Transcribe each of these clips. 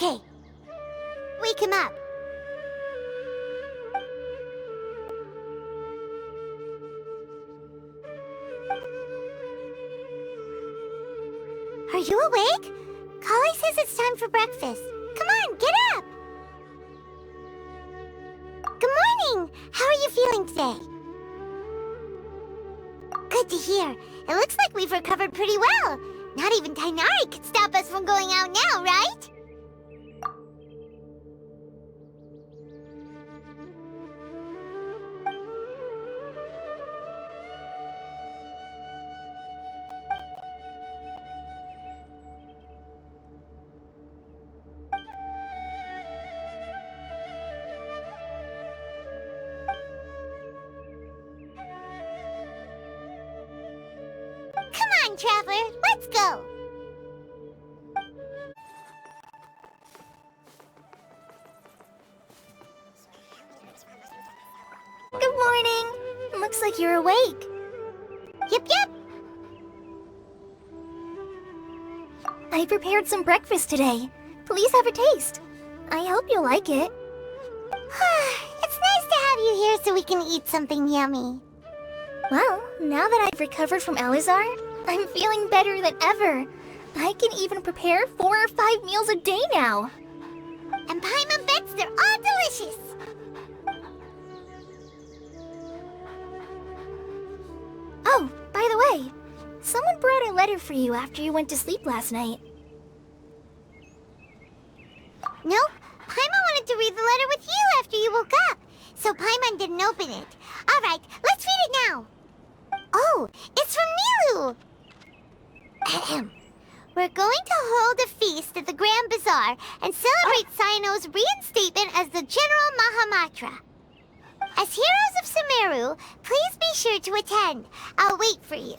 Okay. Wake him up. Are you awake? Kali says it's time for breakfast. Come on, get up! Good morning! How are you feeling today? Good to hear. It looks like we've recovered pretty well. Not even Tighnari could stop us from going out now, right? Come on, Traveler, let's go! Good morning! Looks like you're awake. Yep. I prepared some breakfast today. Please have a taste. I hope you'll like it. It's nice to have you here so we can eat something yummy. Well, now that I've recovered from Elazar, I'm feeling better than ever. I can even prepare 4 or 5 meals a day now. And Paimon bets they're all delicious. Oh, by the way, someone brought a letter for you after you went to sleep last night. Nope, Paimon wanted to read the letter with you after you woke up, so Paimon didn't open it. Alright, let's read it now. Oh, it's from Nilou! Ahem. We're going to hold a feast at the Grand Bazar and celebrate Cyno's reinstatement as the General Mahamatra. As heroes of Sumeru, please be sure to attend. I'll wait for you.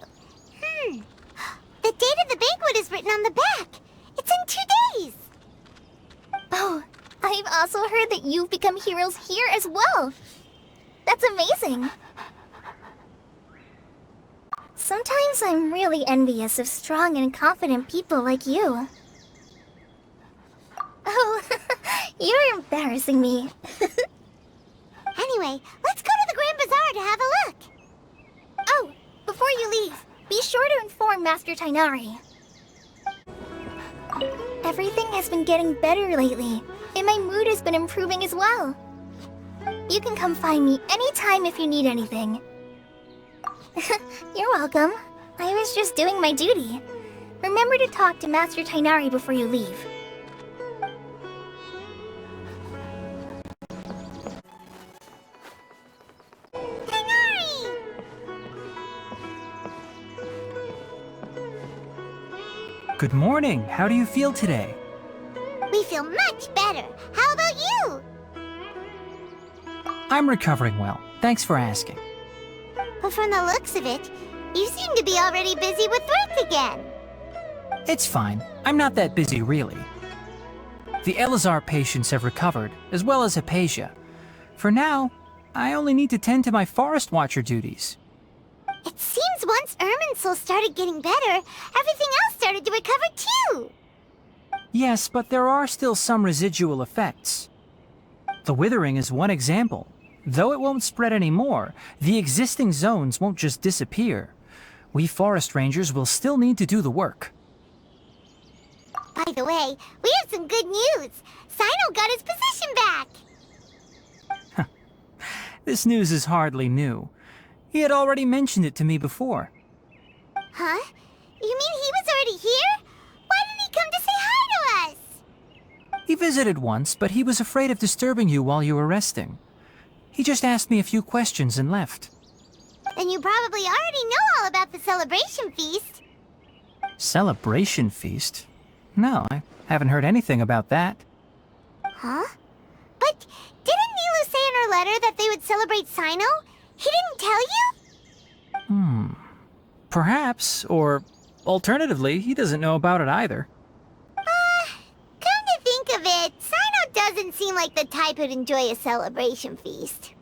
The date of the banquet is written on the back. It's in 2 days. Oh, I've also heard that you've become heroes here as well. That's amazing. Sometimes I'm really envious of strong and confident people like you. Oh, you're embarrassing me. Anyway, let's go to the Grand Bazar to have a look. Oh, before you leave, be sure to inform Master Tighnari. Everything has been getting better lately, and my mood has been improving as well. You can come find me anytime if you need anything. You're welcome. I was just doing my duty. Remember to talk to Master Tighnari before you leave. Tighnari! Good morning. How do you feel today? We feel much better. How about you? I'm recovering well. Thanks for asking. But from the looks of it, you seem to be already busy with work again. It's fine. I'm not that busy, really. The Elazar patients have recovered, as well as Hypatia. For now, I only need to tend to my Forest Watcher duties. It seems once Irminsul started getting better, everything else started to recover too. Yes, but there are still some residual effects. The withering is one example. Though it won't spread anymore, the existing zones won't just disappear. We forest rangers will still need to do the work. By the way, we have some good news. Cyno got his position back. This news is hardly new. He had already mentioned it to me before. Huh? You mean he was already here? Why didn't he come to say hi to us? He visited once, but he was afraid of disturbing you while you were resting. He just asked me a few questions and left. Then you probably already know all about the celebration feast. Celebration feast? No, I haven't heard anything about that. Huh? But didn't Nilou say in her letter that they would celebrate Cyno? He didn't tell you? Perhaps, or alternatively, he doesn't know about it either. Come to think of it, Cyno doesn't seem like the type who'd enjoy a celebration feast.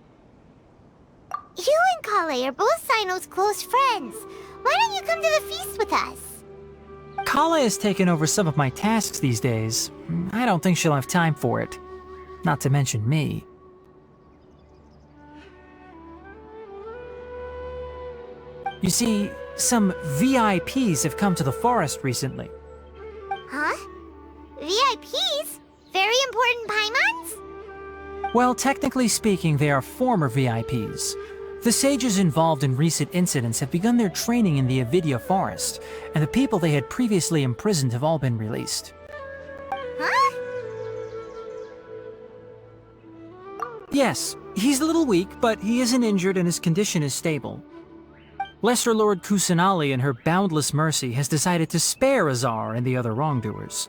You and Kale are both Cyno's close friends. Why don't you come to the feast with us? Kala has taken over some of my tasks these days. I don't think she'll have time for it. Not to mention me. You see, some VIPs have come to the forest recently. Huh? VIPs? Very important Paimons? Well, technically speaking, they are former VIPs. The sages involved in recent incidents have begun their training in the Avidya forest, and the people they had previously imprisoned have all been released. Huh? Yes, he's a little weak, but he isn't injured and his condition is stable. Lesser Lord Kusanali, in her boundless mercy, has decided to spare Azar and the other wrongdoers.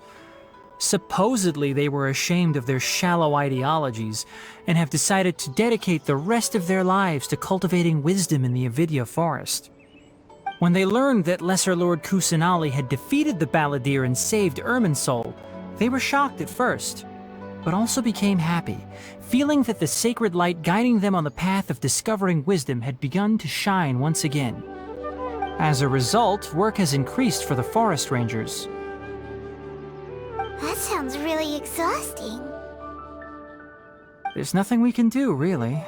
Supposedly, they were ashamed of their shallow ideologies and have decided to dedicate the rest of their lives to cultivating wisdom in the Avidya forest. When they learned that Lesser Lord Kusanali had defeated the Balladeer and saved Irminsul, they were shocked at first, but also became happy, feeling that the sacred light guiding them on the path of discovering wisdom had begun to shine once again. As a result, work has increased for the forest rangers. That sounds really exhausting. There's nothing we can do, really.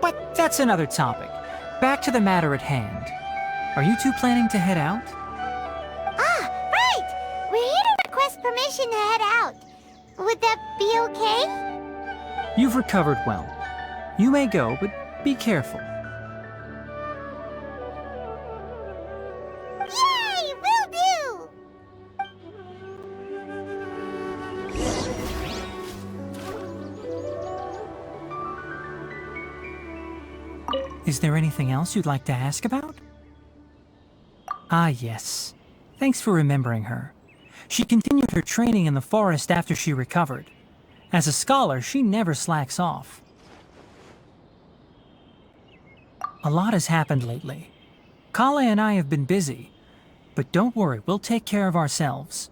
But that's another topic. Back to the matter at hand. Are you two planning to head out? Ah, right! We're here to request permission to head out. Would that be okay? You've recovered well. You may go, but be careful. Yay! Will do! Is there anything else you'd like to ask about? Ah, yes. Thanks for remembering her. She continued her training in the forest after she recovered. As a scholar, she never slacks off. A lot has happened lately. Kala and I have been busy, but don't worry, we'll take care of ourselves.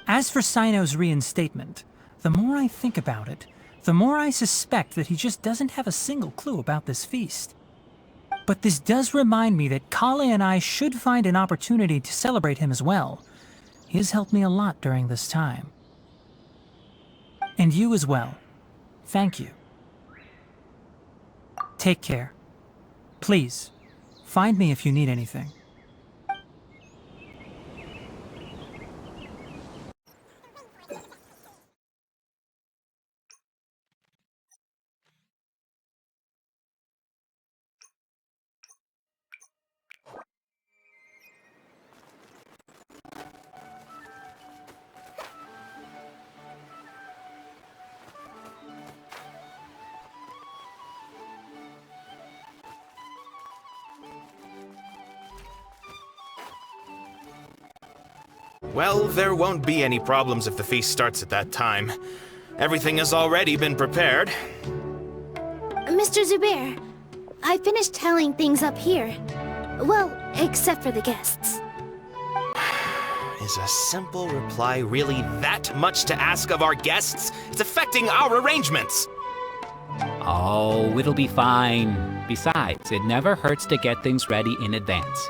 As for Cyno's reinstatement, the more I think about it, the more I suspect that he just doesn't have a single clue about this feast. But this does remind me that Kala and I should find an opportunity to celebrate him as well. He has helped me a lot during this time. And you as well. Thank you. Take care. Please, find me if you need anything. Well, there won't be any problems if the feast starts at that time. Everything has already been prepared. Mr. Zubair, I finished tallying things up here. Well, except for the guests. Is a simple reply really that much to ask of our guests? It's affecting our arrangements! Oh, it'll be fine. Besides, it never hurts to get things ready in advance.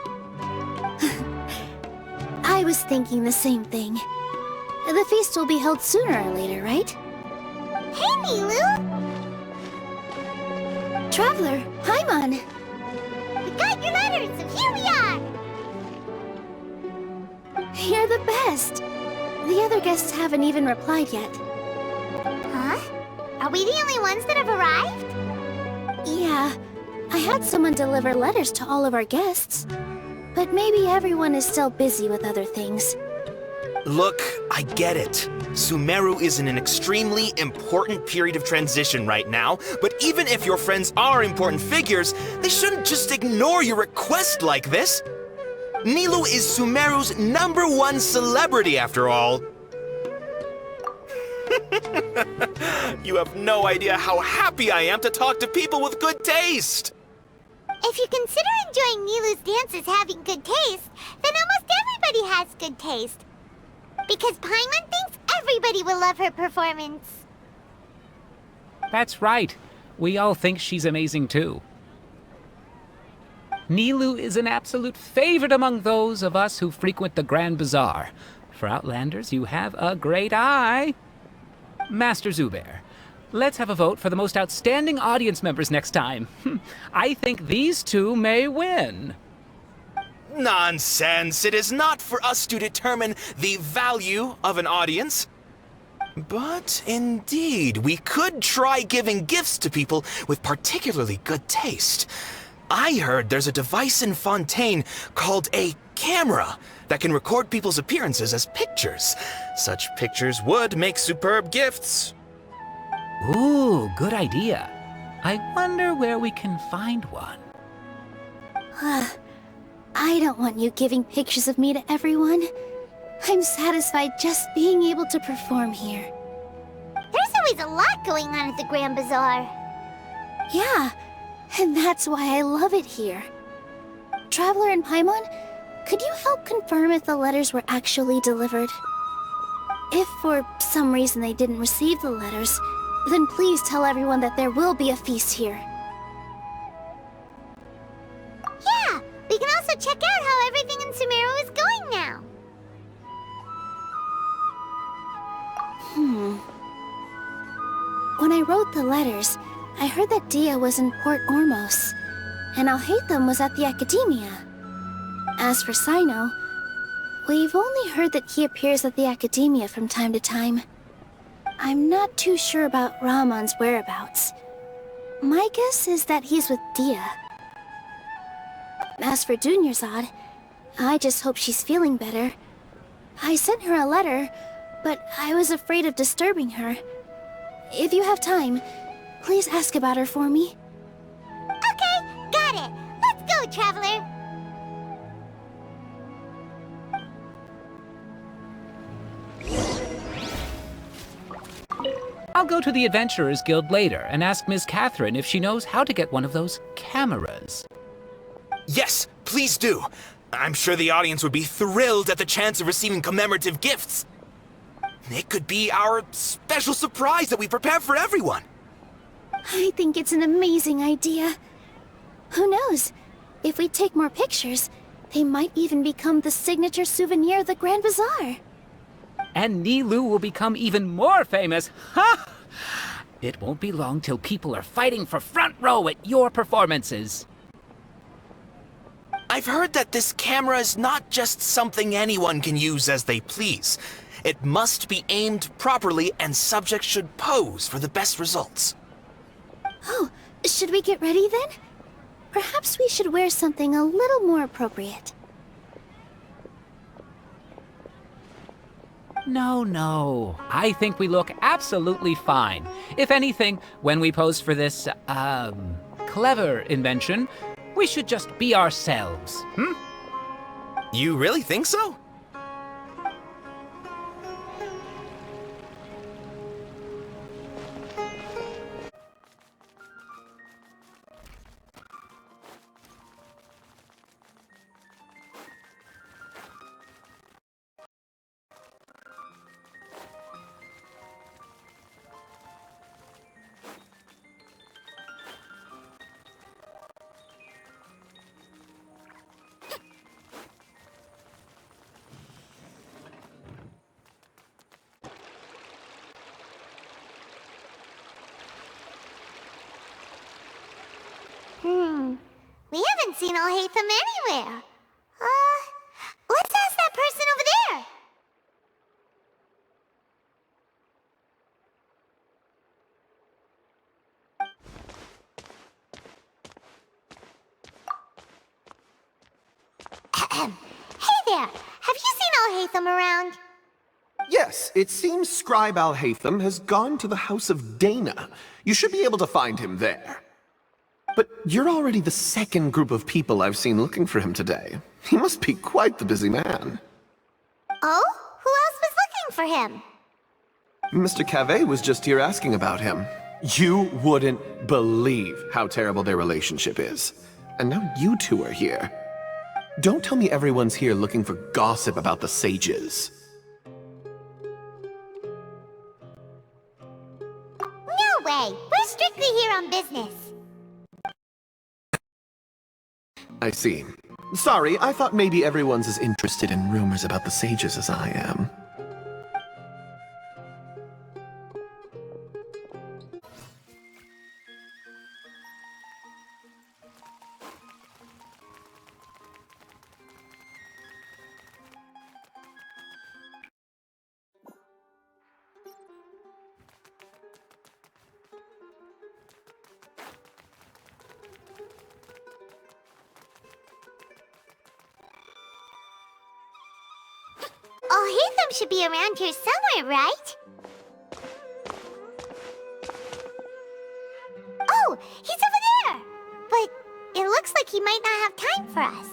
I was thinking the same thing. The feast will be held sooner or later, right? Hey, Nilou! Traveler, Paimon! We got your letters, and here we are! You're the best! The other guests haven't even replied yet. Huh? Are we the only ones that have arrived? Yeah, I had someone deliver letters to all of our guests. But maybe everyone is still busy with other things. Look, I get it. Sumeru is in an extremely important period of transition right now, but even if your friends are important figures, they shouldn't just ignore your request like this. Nilou is Sumeru's #1 celebrity, after all. You have no idea how happy I am to talk to people with good taste! If you consider enjoying Nilou's dances having good taste, then almost everybody has good taste. Because Paimon thinks everybody will love her performance. That's right. We all think she's amazing too. Nilou is an absolute favorite among those of us who frequent the Grand Bazar. For Outlanders, you have a great eye. Master Zubair, let's have a vote for the most outstanding audience members next time. I think these two may win. Nonsense! It is not for us to determine the value of an audience. But indeed, we could try giving gifts to people with particularly good taste. I heard there's a device in Fontaine called a camera that can record people's appearances as pictures. Such pictures would make superb gifts. Ooh, good idea. I wonder where we can find one. I don't want you giving pictures of me to everyone. I'm satisfied just being able to perform here. There's always a lot going on at the Grand Bazar. Yeah, and that's why I love it here. Traveler and Paimon, could you help confirm if the letters were actually delivered? If for some reason they didn't receive the letters, then please tell everyone that there will be a feast here. Yeah, we can also check out how everything in Sumeru is going now. When I wrote the letters, I heard that Dehya was in Port Ormos, and Alhaitham was at the Akademiya. As for Cyno, we've only heard that he appears at the Akademiya from time to time. I'm not too sure about Rahman's whereabouts. My guess is that he's with Dehya. As for Dunyarzad, I just hope she's feeling better. I sent her a letter, but I was afraid of disturbing her. If you have time, please ask about her for me. Okay, got it. Let's go, Traveler. I'll go to the Adventurers Guild later and ask Miss Catherine if she knows how to get one of those cameras. Yes, please do. I'm sure the audience would be thrilled at the chance of receiving commemorative gifts. It could be our special surprise that we prepare for everyone. I think it's an amazing idea. Who knows? If we take more pictures, they might even become the signature souvenir of the Grand Bazar. And Nilou will become even more famous. Ha! It won't be long till people are fighting for front row at your performances. I've heard that this camera is not just something anyone can use as they please. It must be aimed properly, and subjects should pose for the best results. Oh, should we get ready then? Perhaps we should wear something a little more appropriate. No. I think we look absolutely fine. If anything, when we pose for this, clever invention, we should just be ourselves, You really think so? We haven't seen Alhaitham anywhere. Let's ask that person over there. Hey there, have you seen Alhaitham around? Yes, it seems Scribe Alhaitham has gone to the House of Dehya. You should be able to find him there. But you're already the second group of people I've seen looking for him today. He must be quite the busy man. Oh? Who else was looking for him? Mr. Cave was just here asking about him. You wouldn't believe how terrible their relationship is. And now you two are here. Don't tell me everyone's here looking for gossip about the sages. No way! We're strictly here on business. I see. Sorry, I thought maybe everyone's as interested in rumors about the sages as I am. Alhaitham should be around here somewhere, right? Oh, he's over there! But it looks like he might not have time for us.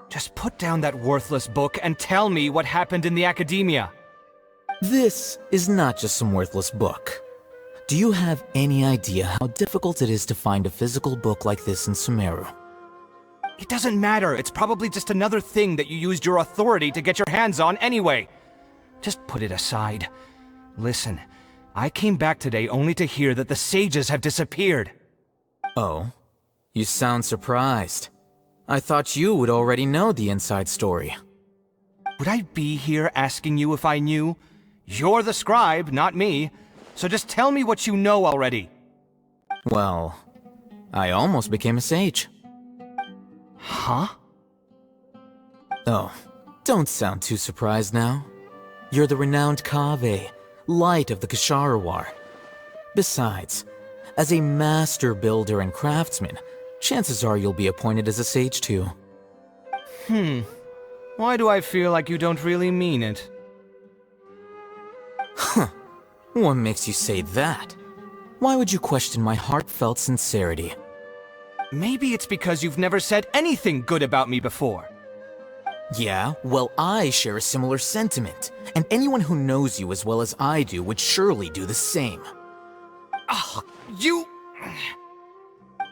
Just put down that worthless book and tell me what happened in the Akademiya. This is not just some worthless book. Do you have any idea how difficult it is to find a physical book like this in Sumeru? It doesn't matter. It's probably just another thing that you used your authority to get your hands on anyway. Just put it aside. Listen, I came back today only to hear that the sages have disappeared. Oh? You sound surprised. I thought you would already know the inside story. Would I be here asking you if I knew? You're the scribe, not me. So just tell me what you know already. Well, I almost became a sage. Huh? Oh, don't sound too surprised now. You're the renowned Kaveh, light of the Ksharawar. Besides, as a master builder and craftsman, chances are you'll be appointed as a sage too. Why do I feel like you don't really mean it? Huh. What makes you say that? Why would you question my heartfelt sincerity? Maybe it's because you've never said anything good about me before. Yeah, well, I share a similar sentiment, and anyone who knows you as well as I do would surely do the same. You...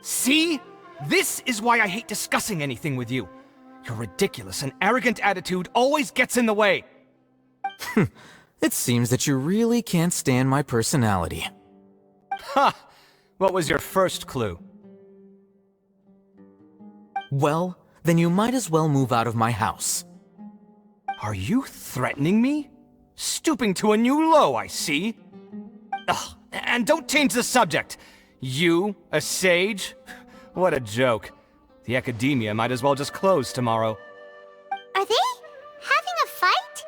See? This is why I hate discussing anything with you. Your ridiculous and arrogant attitude always gets in the way. It seems that you really can't stand my personality. Ha! What was your first clue? Well, then you might as well move out of my house. Are you threatening me? Stooping to a new low, I see. Ugh, and don't change the subject. You, a sage? What a joke. The Akademiya might as well just close tomorrow. Are they having a fight?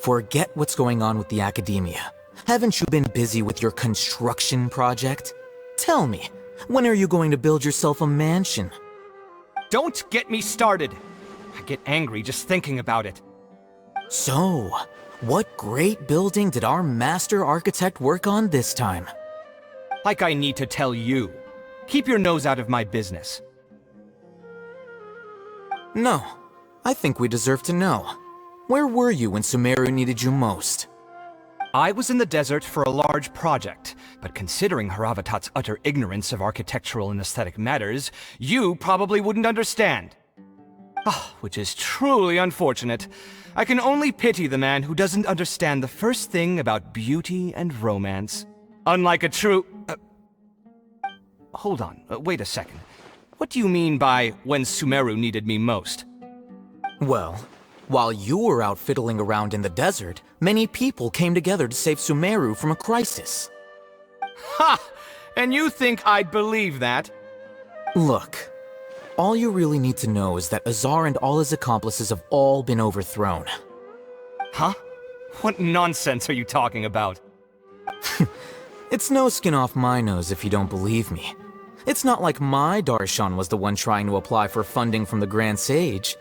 Forget what's going on with the Akademiya. Haven't you been busy with your construction project? Tell me, when are you going to build yourself a mansion? Don't get me started. I get angry just thinking about it. So, what great building did our master architect work on this time? Like I need to tell you. Keep your nose out of my business. No, I think we deserve to know. Where were you when Sumeru needed you most? I was in the desert for a large project, but considering Haravatat's utter ignorance of architectural and aesthetic matters, you probably wouldn't understand. Which is truly unfortunate. I can only pity the man who doesn't understand the first thing about beauty and romance. Unlike a true... Hold on, wait a second. What do you mean by when Sumeru needed me most? Well, while you were out fiddling around in the desert, many people came together to save Sumeru from a crisis. Ha! And you think I'd believe that? Look, all you really need to know is that Azar and all his accomplices have all been overthrown. Huh? What nonsense are you talking about? It's no skin off my nose if you don't believe me. It's not like my Darshan was the one trying to apply for funding from the Grand Sage.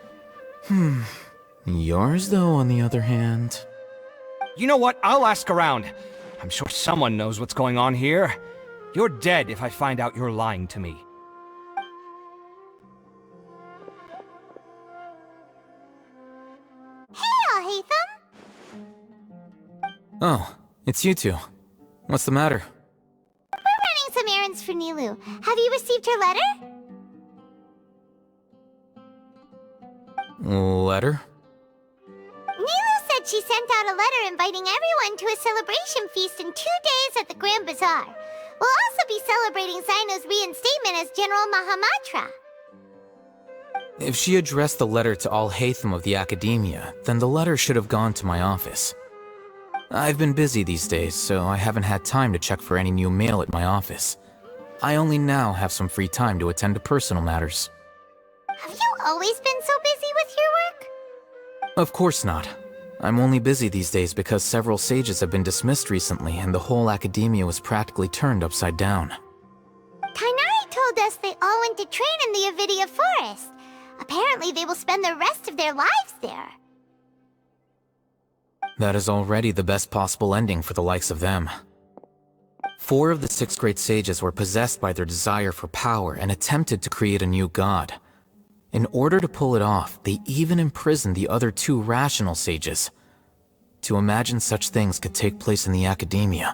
Yours, though, on the other hand... You know what? I'll ask around. I'm sure someone knows what's going on here. You're dead if I find out you're lying to me. Hey, Alhaitham! Oh, it's you two. What's the matter? We're running some errands for Nilou. Have you received her letter? Letter? Nilou said she sent out a letter inviting everyone to a celebration feast in 2 days at the Grand Bazar. We'll also be celebrating Cyno's reinstatement as General Mahamatra. If she addressed the letter to Alhaitham of the Akademiya, then the letter should have gone to my office. I've been busy these days, so I haven't had time to check for any new mail at my office. I only now have some free time to attend to personal matters. Have you always been so busy with your work? Of course not. I'm only busy these days because several sages have been dismissed recently and the whole Akademiya was practically turned upside down. Tighnari told us they all went to train in the Avidia Forest. Apparently they will spend the rest of their lives there. That is already the best possible ending for the likes of them. 4 of the 6 great sages were possessed by their desire for power and attempted to create a new god. In order to pull it off, they even imprisoned the other 2 rational sages. To imagine such things could take place in the Akademiya.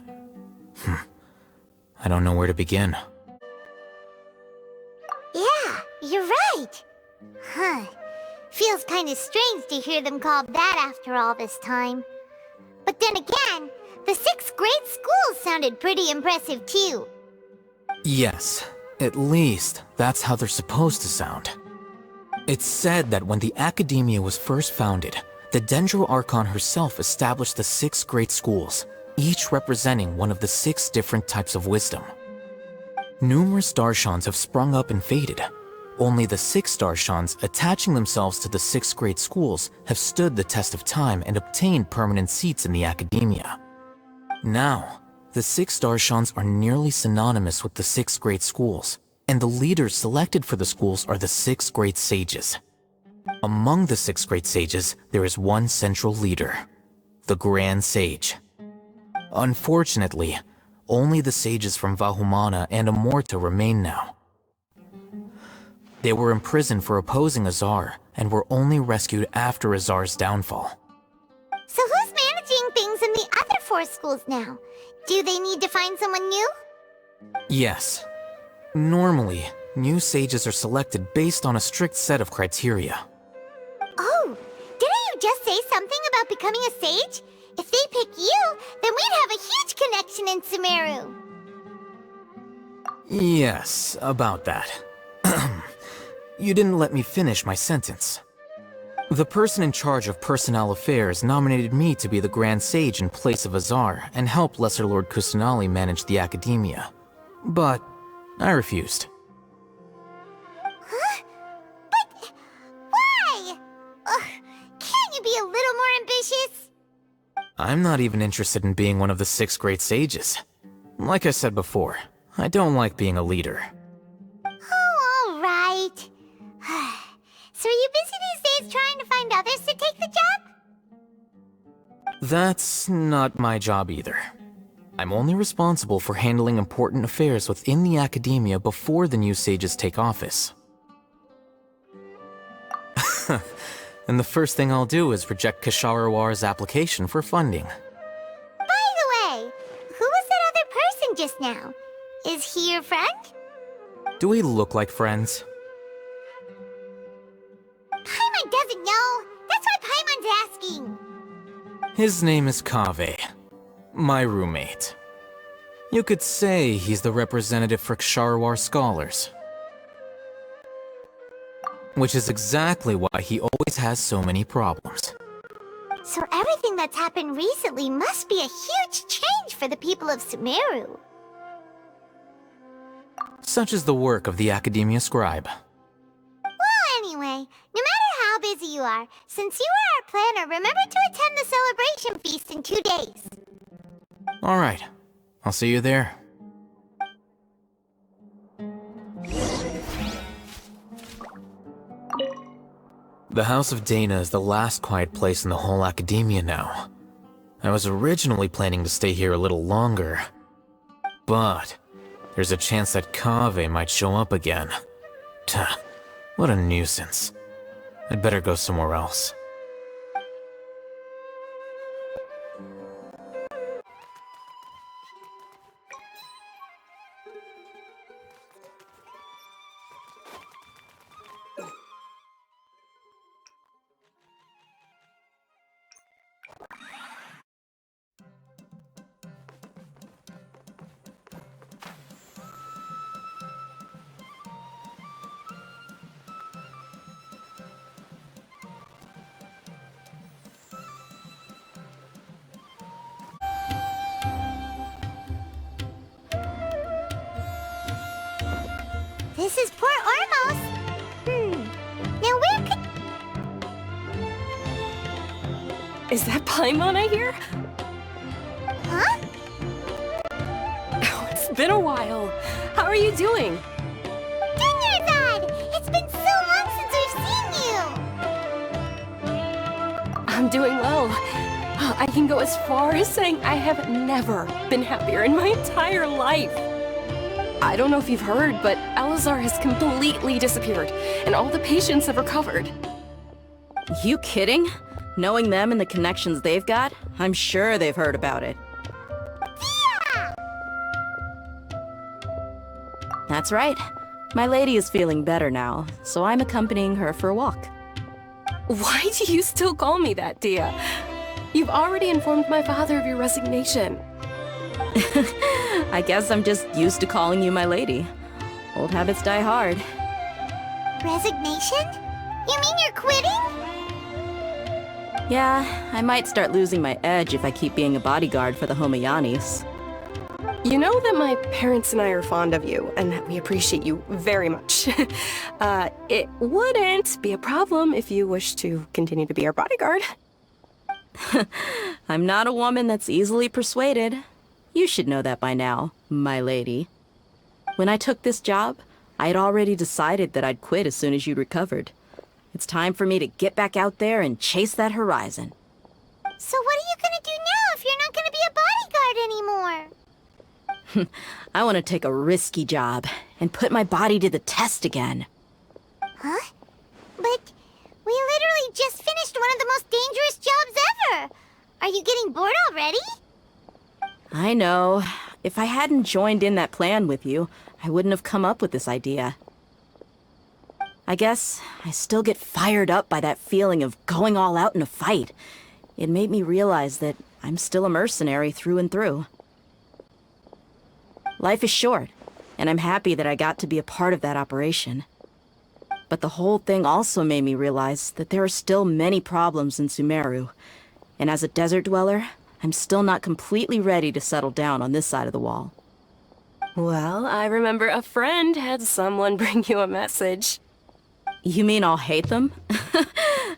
I don't know where to begin. Yeah, you're right. Huh. Feels kind of strange to hear them called that after all this time. But then again, the 6 great schools sounded pretty impressive too. Yes, at least that's how they're supposed to sound. It's said that when the Akademiya was first founded, the Dendro Archon herself established the 6 great schools, each representing one of the 6 different types of wisdom. Numerous Darshans have sprung up and faded. Only the 6 Darshans attaching themselves to the 6 great schools have stood the test of time and obtained permanent seats in the Akademiya. Now, the 6 Darshans are nearly synonymous with the 6 great schools, and the leaders selected for the schools are the 6 great sages. Among the 6 great sages, there is one central leader, the Grand Sage. Unfortunately, only the sages from Vahumana and Amorta remain now. They were imprisoned for opposing Azar, and were only rescued after Azar's downfall. So who's managing things in the other 4 schools now? Do they need to find someone new? Yes. Normally, new sages are selected based on a strict set of criteria. Oh, didn't you just say something about becoming a sage? If they pick you, then we'd have a huge connection in Sumeru. Yes, about that. You didn't let me finish my sentence. The person in charge of personnel affairs nominated me to be the Grand Sage in place of Azar and help Lesser Lord Kusanali manage the Akademiya. But I refused. Huh? But why? Can't you be a little more ambitious? I'm not even interested in being one of the 6 great sages. Like I said before, I don't like being a leader. Oh, all right. So are you busy these days trying to find others to take the job? That's not my job either. I'm only responsible for handling important affairs within the Akademiya before the new sages take office. And the first thing I'll do is reject Kasharawar's application for funding. By the way, who was that other person just now? Is he your friend? Do we look like friends? Paimon doesn't know. That's why Paimon's asking. His name is Kaveh, my roommate. You could say he's the representative for Ksharawar scholars. Which is exactly why he always has so many problems. So everything that's happened recently must be a huge change for the people of Sumeru. Such is the work of the Akademiya scribe. Well, anyway, no matter how busy you are, since you are our planner, remember to attend the celebration feast in 2 days. Alright, I'll see you there. The House of Dehya is the last quiet place in the whole Akademiya now. I was originally planning to stay here a little longer, but there's a chance that Kaveh might show up again. Tuh, what a nuisance. I'd better go somewhere else. This is Port Ormos. Now where could... Is that Paimon I hear? Huh? Oh, it's been a while. How are you doing? Dad! It's been so long since we've seen you! I'm doing well. I can go as far as saying I have never been happier in my entire life. I don't know if you've heard, but Elazar has completely disappeared, and all the patients have recovered. You kidding? Knowing them and the connections they've got, I'm sure they've heard about it. Dehya! That's right. My lady is feeling better now, so I'm accompanying her for a walk. Why do you still call me that, Dehya? You've already informed my father of your resignation. I guess I'm just used to calling you my lady. Old habits die hard. Resignation? You mean you're quitting? Yeah, I might start losing my edge if I keep being a bodyguard for the Homayanis. You know that my parents and I are fond of you, and that we appreciate you very much. It wouldn't be a problem if you wish to continue to be our bodyguard. I'm not a woman that's easily persuaded. You should know that by now, my lady. When I took this job, I had already decided that I'd quit as soon as you'd recovered. It's time for me to get back out there and chase that horizon. So what are you gonna do now if you're not gonna be a bodyguard anymore? I want to take a risky job and put my body to the test again. Huh? But we literally just finished one of the most dangerous jobs ever! Are you getting bored already? I know. If I hadn't joined in that plan with you, I wouldn't have come up with this idea. I guess I still get fired up by that feeling of going all out in a fight. It made me realize that I'm still a mercenary through and through. Life is short, and I'm happy that I got to be a part of that operation. But the whole thing also made me realize that there are still many problems in Sumeru, and as a desert dweller, I'm still not completely ready to settle down on this side of the wall. Well, I remember a friend had someone bring you a message. You mean Alhaitham?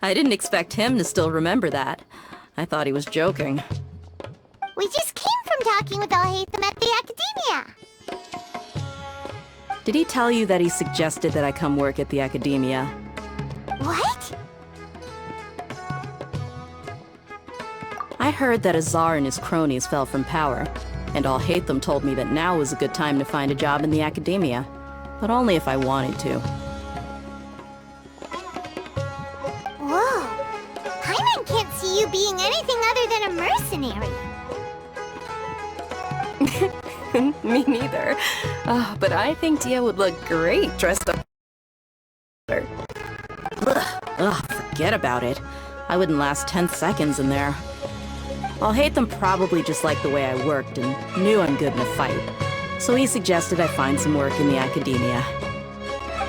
I didn't expect him to still remember that. I thought he was joking. We just came from talking with Alhaitham at the Akademiya. Did he tell you that he suggested that I come work at the Akademiya? What? I heard that Azar and his cronies fell from power, and Alhaitham told me that now was a good time to find a job in the Akademiya, but only if I wanted to. Whoa. Paimon can't see you being anything other than a mercenary. Me neither. But I think Dehya would look great dressed up. Ugh, forget about it. I wouldn't last 10 seconds in there. Alhaitham probably just liked the way I worked and knew I'm good in a fight. So he suggested I find some work in the Akademiya.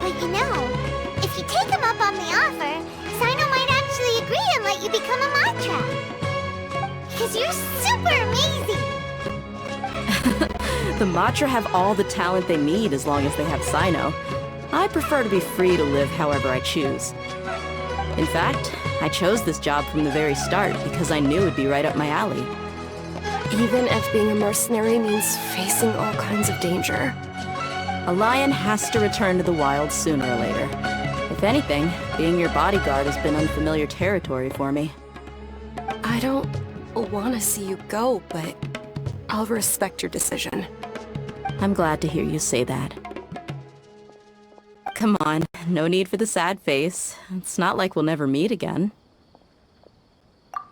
But you know, if you take him up on the offer, Cyno might actually agree and let you become a Matra. Because you're super amazing! The Matra have all the talent they need as long as they have Cyno. I prefer to be free to live however I choose. In fact, I chose this job from the very start because I knew it'd be right up my alley. Even if being a mercenary means facing all kinds of danger. A lion has to return to the wild sooner or later. If anything, being your bodyguard has been unfamiliar territory for me. I don't want to see you go, but I'll respect your decision. I'm glad to hear you say that. Come on, no need for the sad face. It's not like we'll never meet again.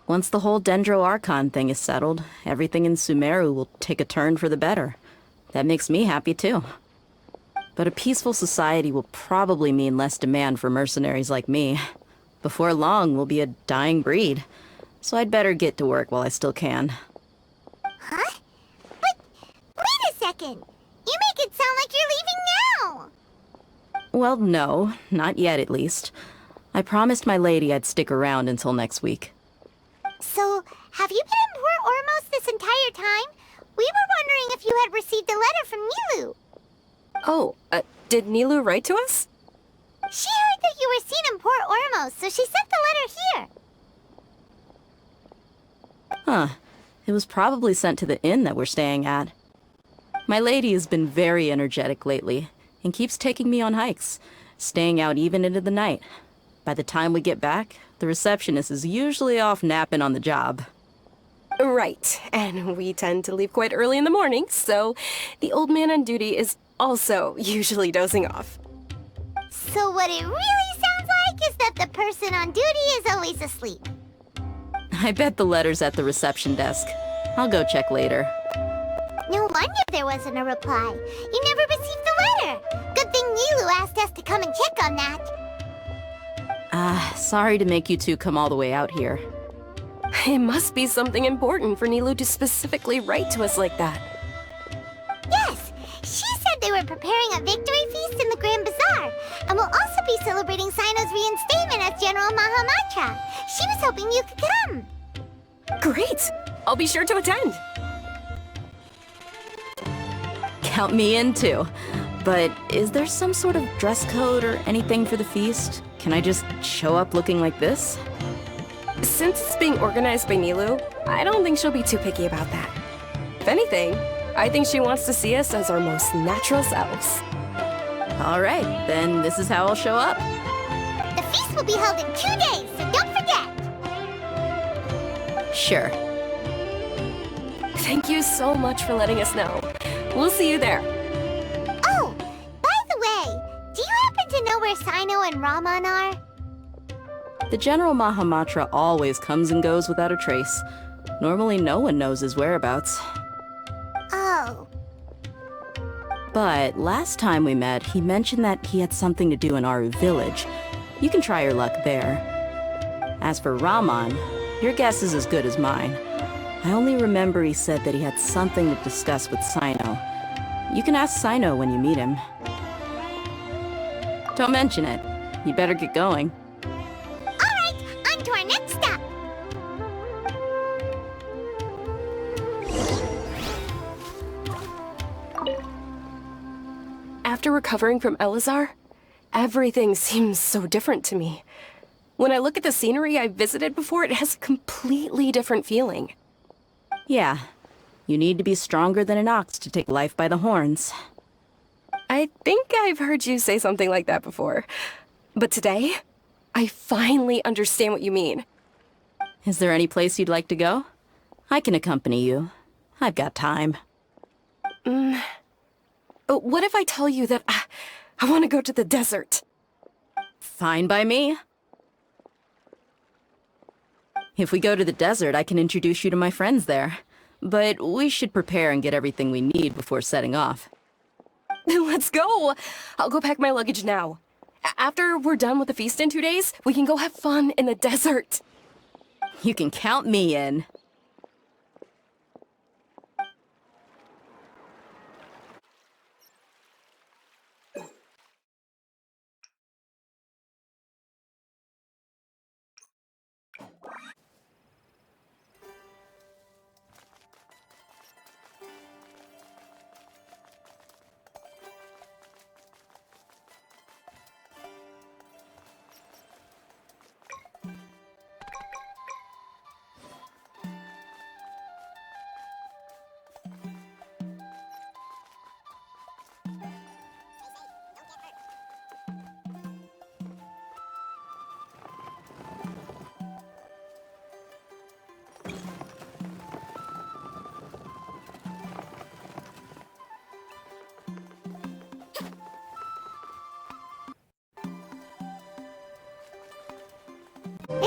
Once the whole Dendro Archon thing is settled, everything in Sumeru will take a turn for the better. That makes me happy too. But a peaceful society will probably mean less demand for mercenaries like me. Before long, we'll be a dying breed. So I'd better get to work while I still can. Huh? But wait a second! You make it sound like you're leaving now! Well, no, not yet at least. I promised my lady I'd stick around until next week. So, have you been in Port Ormos this entire time? We were wondering if you had received a letter from Nilou. Oh, Did Nilou write to us? She heard that you were seen in Port Ormos, so she sent the letter here. Huh. It was probably sent to the inn that we're staying at. My lady has been very energetic lately, and keeps taking me on hikes, staying out even into the night. By the time we get back, the receptionist is usually off napping on the job. Right, and we tend to leave quite early in the morning, so the old man on duty is also usually dozing off. So what it really sounds like is that the person on duty is always asleep. I bet the letter's at the reception desk. I'll go check later. No wonder there wasn't a reply. You never received the letter. Good thing Nilou asked us to come and check on that. Sorry to make you two come all the way out here. It must be something important for Nilou to specifically write to us like that. Yes, she said they were preparing a victory feast in the Grand Bazar, and will also be celebrating Cyno's reinstatement as General Mahamatra. She was hoping you could come. Great! I'll be sure to attend. Count me in too. But is there some sort of dress code or anything for the feast? Can I just show up looking like this? Since it's being organized by Nilou, I don't think she'll be too picky about that. If anything, I think she wants to see us as our most natural selves. All right, then this is how I'll show up. The feast will be held in 2 days, so don't forget. Sure. Thank you so much for letting us know. We'll see you there. Oh, by the way, do you happen to know where Cyno and Raman are? The General Mahamatra always comes and goes without a trace. Normally no one knows his whereabouts. Oh. But last time we met, he mentioned that he had something to do in Aru village. You can try your luck there. As for Raman, your guess is as good as mine. I only remember he said that he had something to discuss with Cyno. You can ask Cyno when you meet him. Don't mention it. You better get going. Alright, on to our next stop. After recovering from Elazar, everything seems so different to me. When I look at the scenery I visited before, it has a completely different feeling. Yeah. You need to be stronger than an ox to take life by the horns. I think I've heard you say something like that before. But today, I finally understand what you mean. Is there any place you'd like to go? I can accompany you. I've got time. What if I tell you that I want to go to the desert? Fine by me. If we go to the desert, I can introduce you to my friends there. But we should prepare and get everything we need before setting off. Let's go! I'll go pack my luggage now. After we're done with the feast in 2 days, we can go have fun in the desert. You can count me in.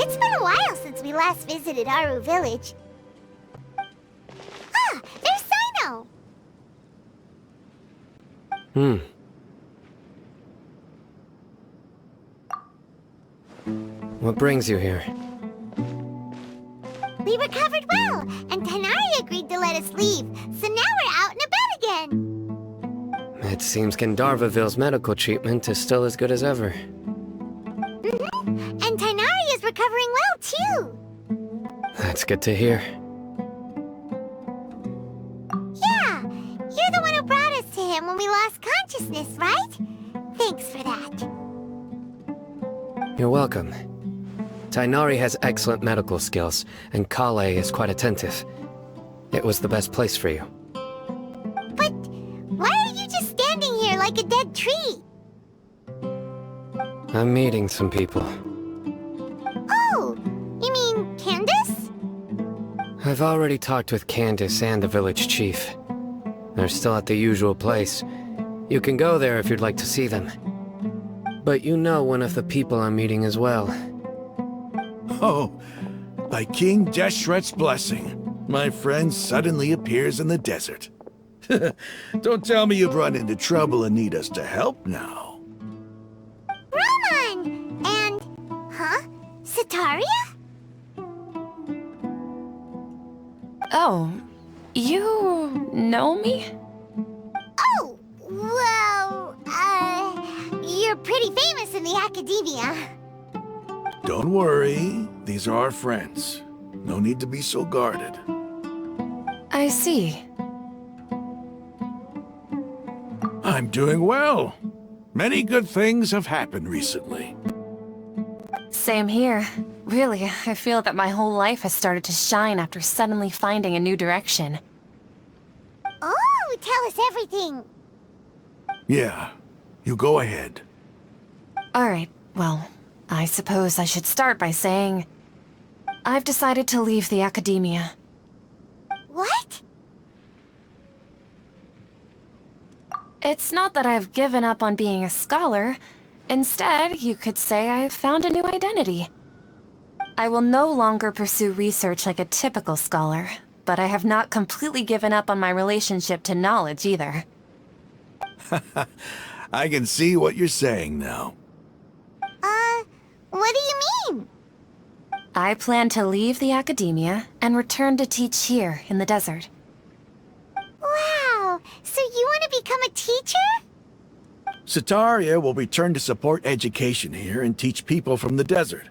It's been a while since we last visited Aru village. Ah, there's Cyno! What brings you here? We recovered well, and Tighnari agreed to let us leave, so now we're out and about again. It seems Gandharvaville's medical treatment is still as good as ever. And Tighnari is recovering well, too. That's good to hear. Yeah, you're the one who brought us to him when we lost consciousness, right? welcome. Tighnari has excellent medical skills, and Kale is quite attentive. It was the best place for you. But why are you just standing here like a dead tree? I'm meeting some people. Oh, you mean Candace? I've already talked with Candace and the village chief. They're still at the usual place. You can go there if you'd like to see them. But you know one of the people I'm meeting as well. Oh, by King Deshret's blessing, my friend suddenly appears in the desert. Don't tell me you've run into trouble and need us to help now. Roman! And... huh? Sataria? Oh, you know me? Oh, well, you're pretty famous in the Akademiya. Don't worry, these are our friends. No need to be so guarded. I see. I'm doing well. Many good things have happened recently. Same here. Really, I feel that my whole life has started to shine after suddenly finding a new direction. Oh, tell us everything. Yeah, you go ahead. Alright, well, I suppose I should start by saying... I've decided to leave the Akademiya. What? It's not that I've given up on being a scholar. Instead, you could say I've found a new identity. I will no longer pursue research like a typical scholar, but I have not completely given up on my relationship to knowledge either. I can see what you're saying now. What do you mean? I plan to leave the Akademiya and return to teach here in the desert. Wow, so you want to become a teacher? Sataria will return to support education here and teach people from the desert.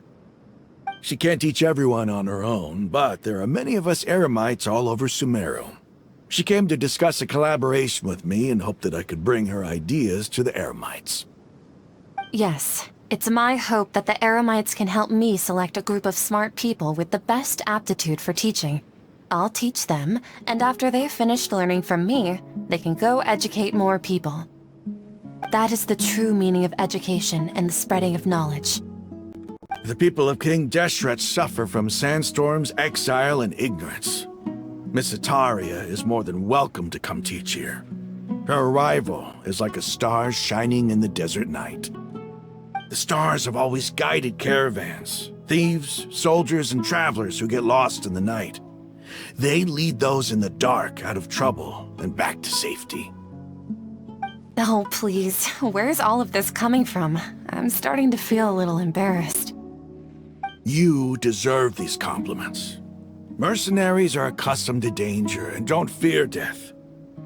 She can't teach everyone on her own, but there are many of us Eremites all over Sumeru. She came to discuss a collaboration with me and hoped that I could bring her ideas to the Eremites. Yes, it's my hope that the Eremites can help me select a group of smart people with the best aptitude for teaching. I'll teach them, and after they've finished learning from me, they can go educate more people. That is the true meaning of education and the spreading of knowledge. The people of King Deshret suffer from sandstorms, exile, and ignorance. Miss Sataria is more than welcome to come teach here. Her arrival is like a star shining in the desert night. The stars have always guided caravans, thieves, soldiers, and travelers who get lost in the night. They lead those in the dark out of trouble and back to safety. Oh, please. Where's all of this coming from? I'm starting to feel a little embarrassed. You deserve these compliments. Mercenaries are accustomed to danger and don't fear death,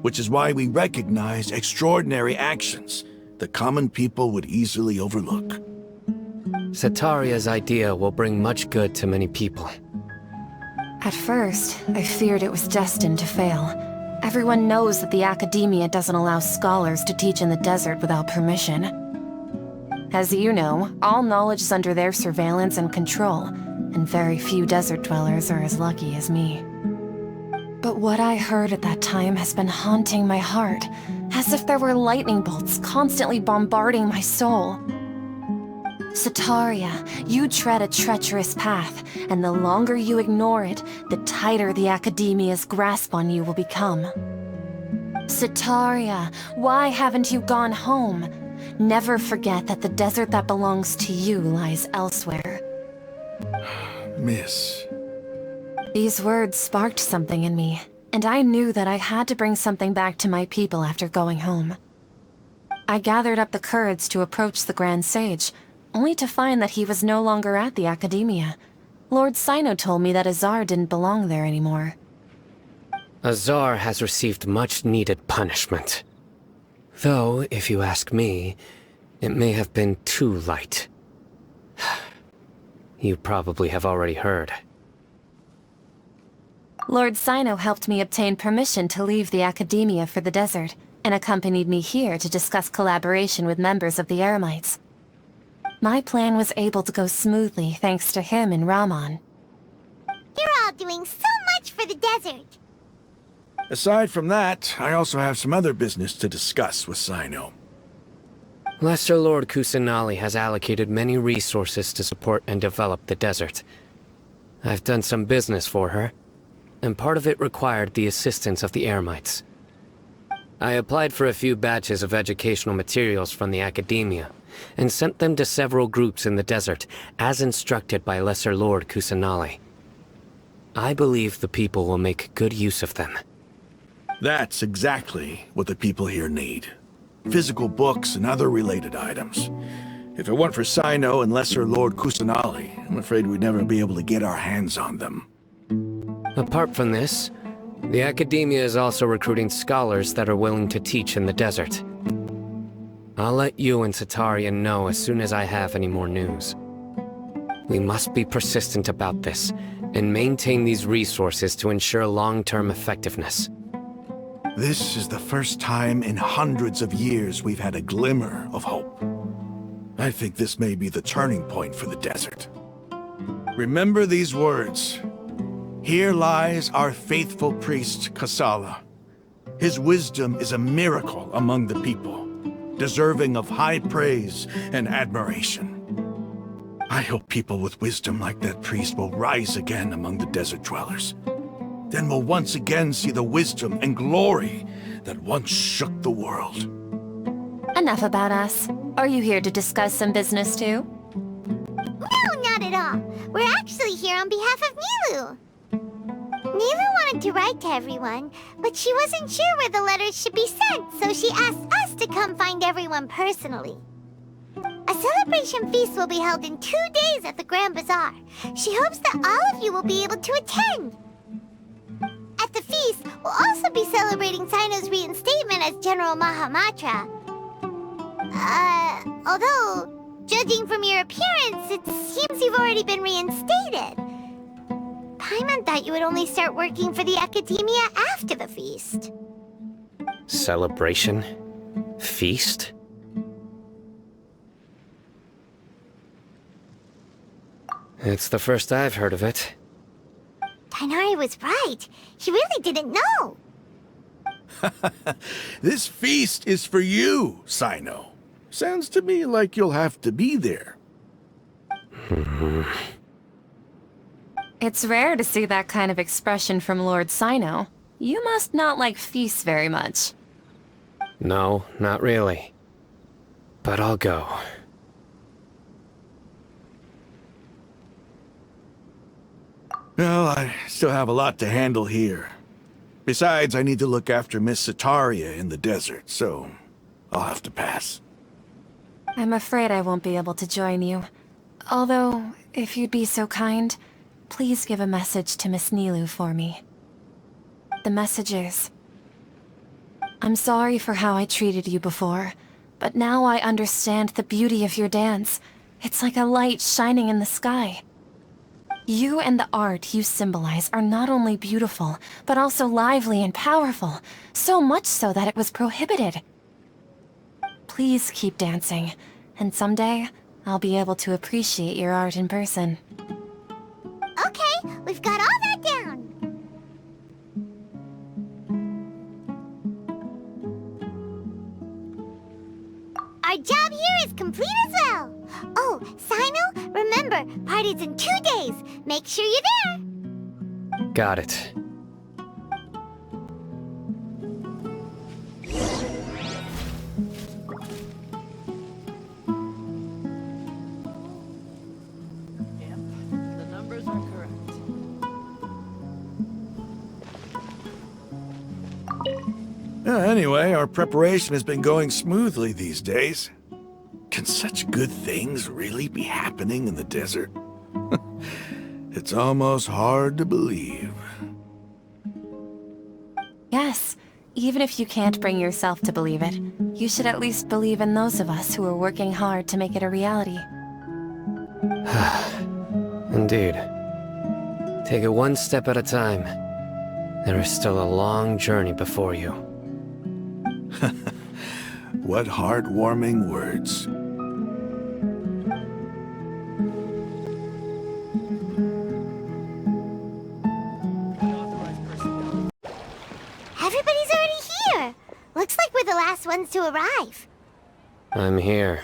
which is why we recognize extraordinary actions that common people would easily overlook. Sataria's idea will bring much good to many people. At first, I feared it was destined to fail. Everyone knows that the Akademiya doesn't allow scholars to teach in the desert without permission. As you know, all knowledge is under their surveillance and control, and very few desert dwellers are as lucky as me. But what I heard at that time has been haunting my heart, as if there were lightning bolts constantly bombarding my soul. Sataria, you tread a treacherous path, and the longer you ignore it, the tighter the Akademiya's grasp on you will become. Sataria, why haven't you gone home? Never forget that the desert that belongs to you lies elsewhere. Miss. These words sparked something in me, and I knew that I had to bring something back to my people after going home. I gathered up the courage to approach the Grand Sage, only to find that he was no longer at the Akademiya. Lord Cyno told me that Azar didn't belong there anymore. Azar has received much-needed punishment. Though, if you ask me, it may have been too light. You probably have already heard. Lord Cyno helped me obtain permission to leave the Akademiya for the desert, and accompanied me here to discuss collaboration with members of the Eremites. My plan was able to go smoothly thanks to him and Rahman. You're all doing so much for the desert. Aside from that, I also have some other business to discuss with Cyno. Lesser Lord Kusanali has allocated many resources to support and develop the desert. I've done some business for her, and part of it required the assistance of the Eremites. I applied for a few batches of educational materials from the Akademiya, and sent them to several groups in the desert, as instructed by Lesser Lord Kusanali. I believe the people will make good use of them. That's exactly what the people here need. Physical books and other related items. If it weren't for Cyno and Lesser Lord Kusanali, I'm afraid we'd never be able to get our hands on them. Apart from this, the Akademiya is also recruiting scholars that are willing to teach in the desert. I'll let you and Sataria know as soon as I have any more news. We must be persistent about this, and maintain these resources to ensure long-term effectiveness. This is the first time in hundreds of years we've had a glimmer of hope. I think this may be the turning point for the desert. Remember these words. Here lies our faithful priest, Kasala. His wisdom is a miracle among the people, deserving of high praise and admiration. I hope people with wisdom like that priest will rise again among the desert dwellers. Then we'll once again see the wisdom and glory that once shook the world. Enough about us. Are you here to discuss some business too? No, not at all. We're actually here on behalf of Nilou. Nilou wanted to write to everyone, but she wasn't sure where the letters should be sent, so she asked us to come find everyone personally. A celebration feast will be held in 2 days at the Grand Bazar. She hopes that all of you will be able to attend. At the feast, we'll also be celebrating Cyno's reinstatement as General Mahamatra. Although, judging from your appearance, it seems you've already been reinstated. Paimon thought you would only start working for the Akademiya after the feast. Celebration? Feast? It's the first I've heard of it. Tighnari was right. He really didn't know. This feast is for you, Cyno. Sounds to me like you'll have to be there. It's rare to see that kind of expression from Lord Cyno. You must not like feasts very much. No, not really. But I'll go. Well, I still have a lot to handle here. Besides, I need to look after Miss Sataria in the desert, so I'll have to pass. I'm afraid I won't be able to join you. Although, if you'd be so kind, please give a message to Miss Nilou for me. The message is... I'm sorry for how I treated you before, but now I understand the beauty of your dance. It's like a light shining in the sky. You and the art you symbolize are not only beautiful, but also lively and powerful, so much so that it was prohibited. Please keep dancing, and someday, I'll be able to appreciate your art in person. Okay, we've got all that down. Our job here is complete as well. Oh, Cyno, remember, party's in 2 days. Make sure you're there. Got it. The numbers are correct. Anyway, our preparation has been going smoothly these days. Can such good things really be happening in the desert? It's almost hard to believe. Yes, even if you can't bring yourself to believe it, you should at least believe in those of us who are working hard to make it a reality. Indeed. Take it one step at a time. There is still a long journey before you. What heartwarming words. ones to arrive. I'm here.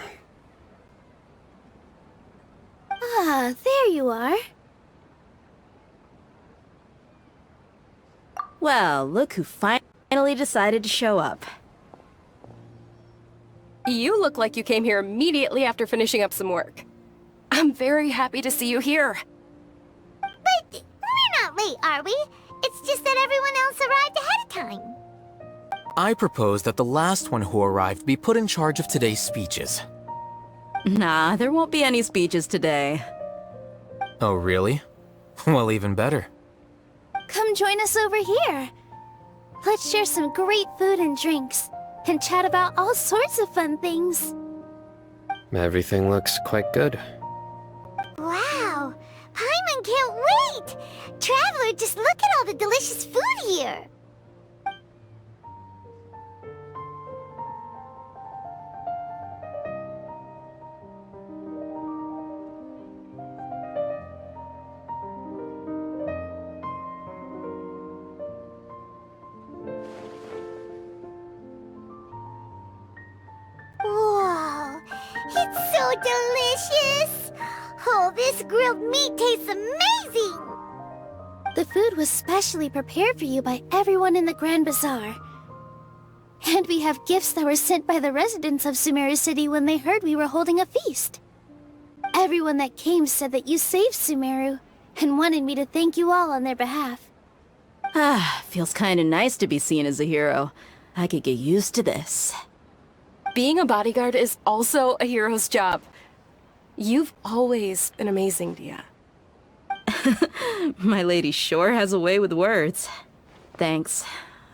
Ah, there you are. Well, look who finally decided to show up. You look like you came here immediately after finishing up some work. I'm very happy to see you here. But we're not late, are we? It's just that everyone else arrived ahead of time. I propose that the last one who arrived be put in charge of today's speeches. Nah, there won't be any speeches today. Oh, really? Well, even better. Come join us over here. Let's share some great food and drinks, and chat about all sorts of fun things. Everything looks quite good. Wow! Paimon can't wait! Traveler, just look at all the delicious food here! Whoa! It's so delicious! Oh, this grilled meat tastes amazing! The food was specially prepared for you by everyone in the Grand Bazar. And we have gifts that were sent by the residents of Sumeru City when they heard we were holding a feast. Everyone that came said that you saved Sumeru, and wanted me to thank you all on their behalf. Ah, feels kinda nice to be seen as a hero. I could get used to this. Being a bodyguard is also a hero's job. You've always been amazing, Dehya. My lady sure has a way with words. Thanks.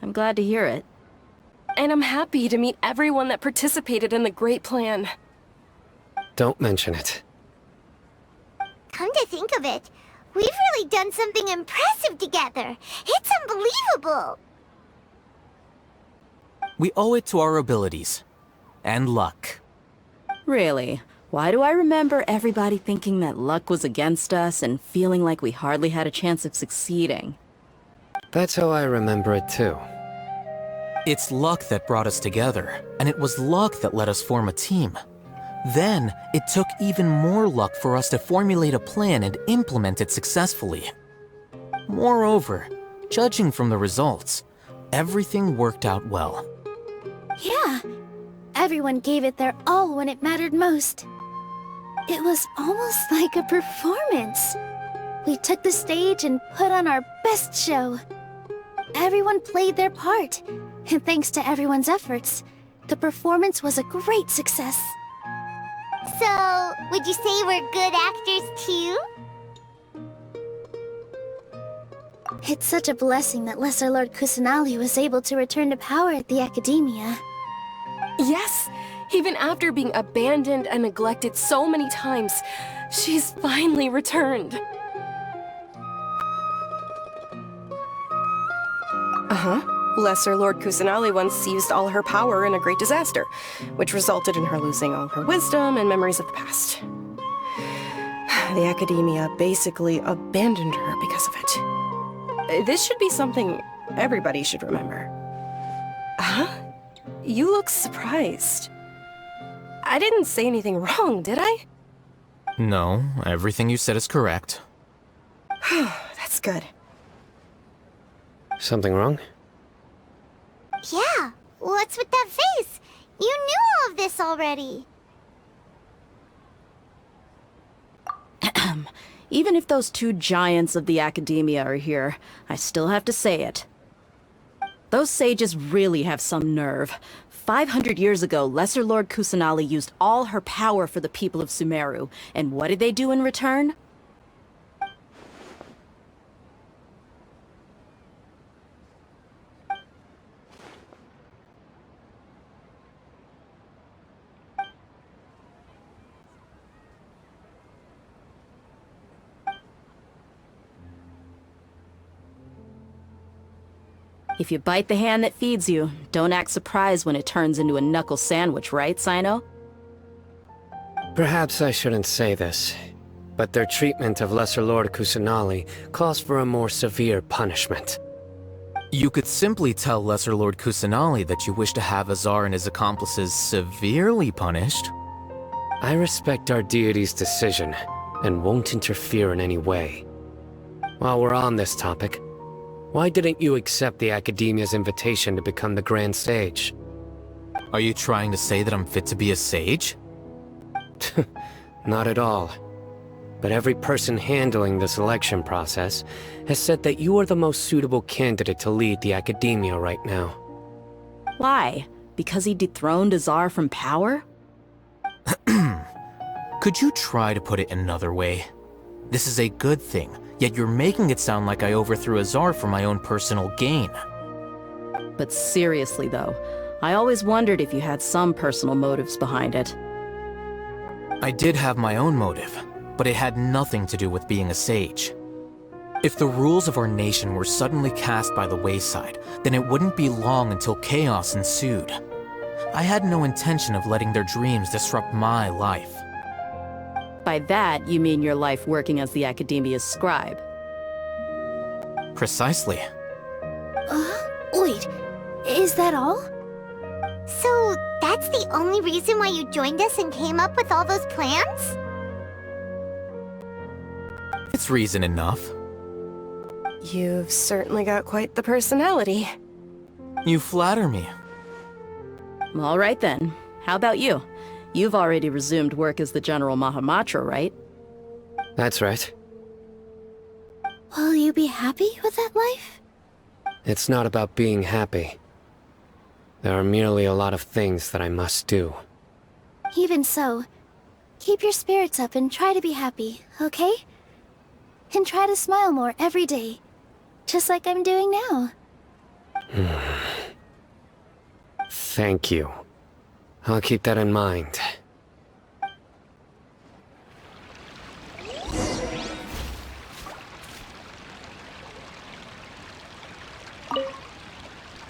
I'm glad to hear it. And I'm happy to meet everyone that participated in the great plan. Don't mention it. Come to think of it, we've really done something impressive together. It's unbelievable! We owe it to our abilities. And luck. Really? Why do I remember everybody thinking that luck was against us and feeling like we hardly had a chance of succeeding? That's how I remember it too. It's luck that brought us together, and it was luck that let us form a team. Then, it took even more luck for us to formulate a plan and implement it successfully. Moreover, judging from the results, everything worked out well. Yeah, everyone gave it their all when it mattered most. It was almost like a performance. We took the stage and put on our best show. Everyone played their part, and thanks to everyone's efforts, the performance was a great success. So, would you say we're good actors too? It's such a blessing that Lesser Lord Kusanali was able to return to power at the Akademiya. Yes! Even after being abandoned and neglected so many times, she's finally returned. Lesser Lord Kusanali once used all her power in a great disaster, which resulted in her losing all her wisdom and memories of the past. The Akademiya basically abandoned her because of it. This should be something everybody should remember. Huh? You look surprised. I didn't say anything wrong, did I? No, everything you said is correct. That's good. Something wrong? Yeah, what's with that face? You knew all of this already. Even if those two giants of the Akademiya are here, I still have to say it. Those sages really have some nerve. 500 years ago, Lesser Lord Kusanali used all her power for the people of Sumeru, and what did they do in return? If you bite the hand that feeds you, don't act surprised when it turns into a knuckle sandwich, right, Cyno? Perhaps I shouldn't say this, but their treatment of Lesser Lord Kusanali calls for a more severe punishment. You could simply tell Lesser Lord Kusanali that you wish to have Azar and his accomplices severely punished. I respect our deity's decision, and won't interfere in any way. While we're on this topic, why didn't you accept the Akademiya's invitation to become the Grand Sage? Are you trying to say that I'm fit to be a sage? Not at all. But every person handling the selection process has said that you are the most suitable candidate to lead the Akademiya right now. Why? Because he dethroned Azar from power? Could you try to put it another way? This is a good thing, yet you're making it sound like I overthrew Azar for my own personal gain. But seriously though, I always wondered if you had some personal motives behind it. I did have my own motive, but it had nothing to do with being a sage. If the rules of our nation were suddenly cast by the wayside, then it wouldn't be long until chaos ensued. I had no intention of letting their dreams disrupt my life. By that, you mean your life working as the Akademiya's scribe. Precisely. Wait, is that all? So, that's the only reason why you joined us and came up with all those plans? It's reason enough. You've certainly got quite the personality. You flatter me. All right then. How about you? You've already resumed work as the General Mahamatra, right? That's right. Will you be happy with that life? It's not about being happy. There are merely a lot of things that I must do. Even so, keep your spirits up and try to be happy, okay? And try to smile more every day, just like I'm doing now. Thank you. I'll keep that in mind.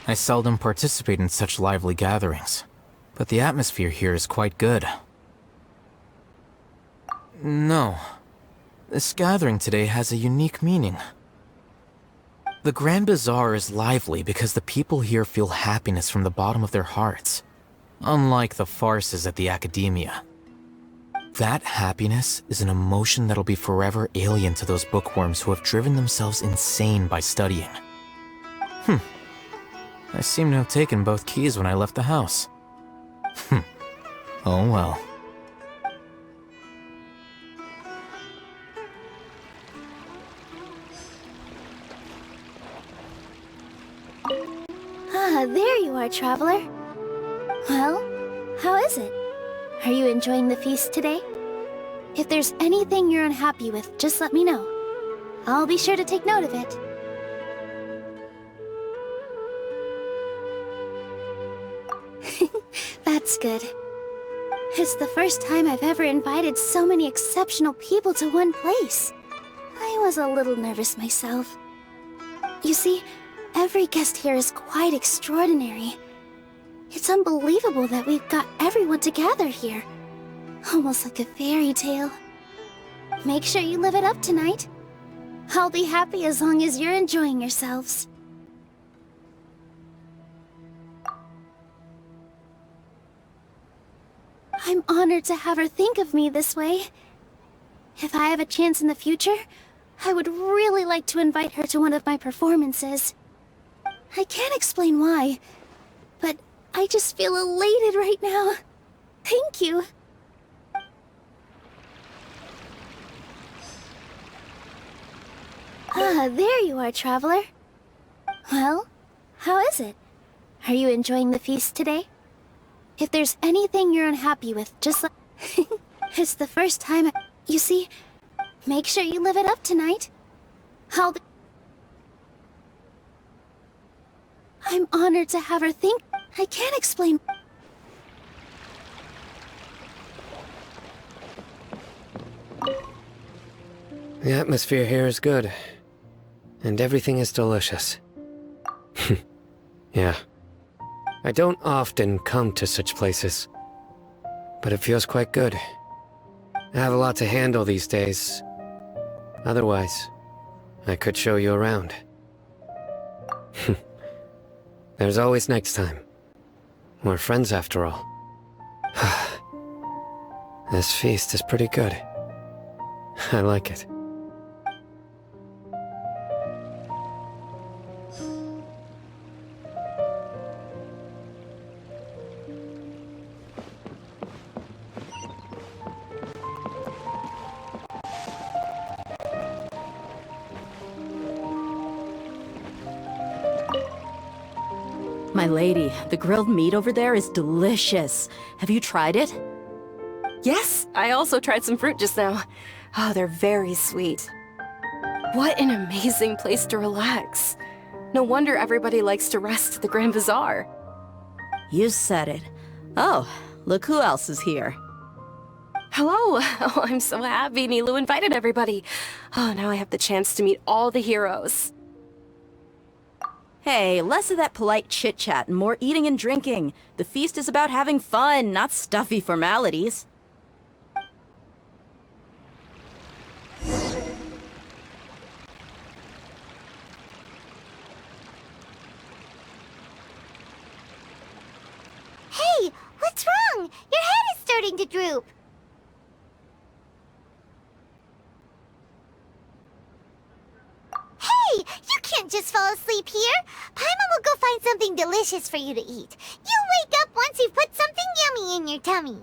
I seldom participate in such lively gatherings, but the atmosphere here is quite good. No. This gathering today has a unique meaning. The Grand Bazar is lively because the people here feel happiness from the bottom of their hearts, unlike the farces at the Akademiya. That happiness is an emotion that'll be forever alien to those bookworms who have driven themselves insane by studying. I seem to have taken both keys when I left the house. Oh well. There you are, traveler. Well, how is it? Are you enjoying the feast today? If there's anything you're unhappy with, just let me know. I'll be sure to take note of it. That's good. It's the first time I've ever invited so many exceptional people to one place. I was a little nervous myself. You see, every guest here is quite extraordinary. It's unbelievable that we've got everyone together here. Almost like a fairy tale. Make sure you live it up tonight. I'll be happy as long as you're enjoying yourselves. I'm honored to have her think of me this way. If I have a chance in the future, I would really like to invite her to one of my performances. I can't explain why, but I just feel elated right now. Thank you. There you are, traveler. Well, how is it? Are you enjoying the feast today? If there's anything you're unhappy with, just let... It's the first time You see, make sure you live it up tonight. I'm honored to have her think... I can't explain... The atmosphere here is good. And everything is delicious. Yeah. I don't often come to such places. But it feels quite good. I have a lot to handle these days. Otherwise, I could show you around. There's always next time. We're friends after all. This feast is pretty good. I like it. My lady, the grilled meat over there is delicious. Have you tried it? Yes, I also tried some fruit just now. Oh, they're very sweet. What an amazing place to relax. No wonder everybody likes to rest at the Grand Bazar. You said it. Oh, look who else is here. Hello! Oh, I'm so happy Nilou invited everybody. Oh, now I have the chance to meet all the heroes. Hey, less of that polite chit-chat and more eating and drinking. The feast is about having fun, not stuffy formalities. Hey, what's wrong? Your head is starting to droop. Hey, you can't just fall asleep here. Paimon will go find something delicious for you to eat. You'll wake up once you've put something yummy in your tummy.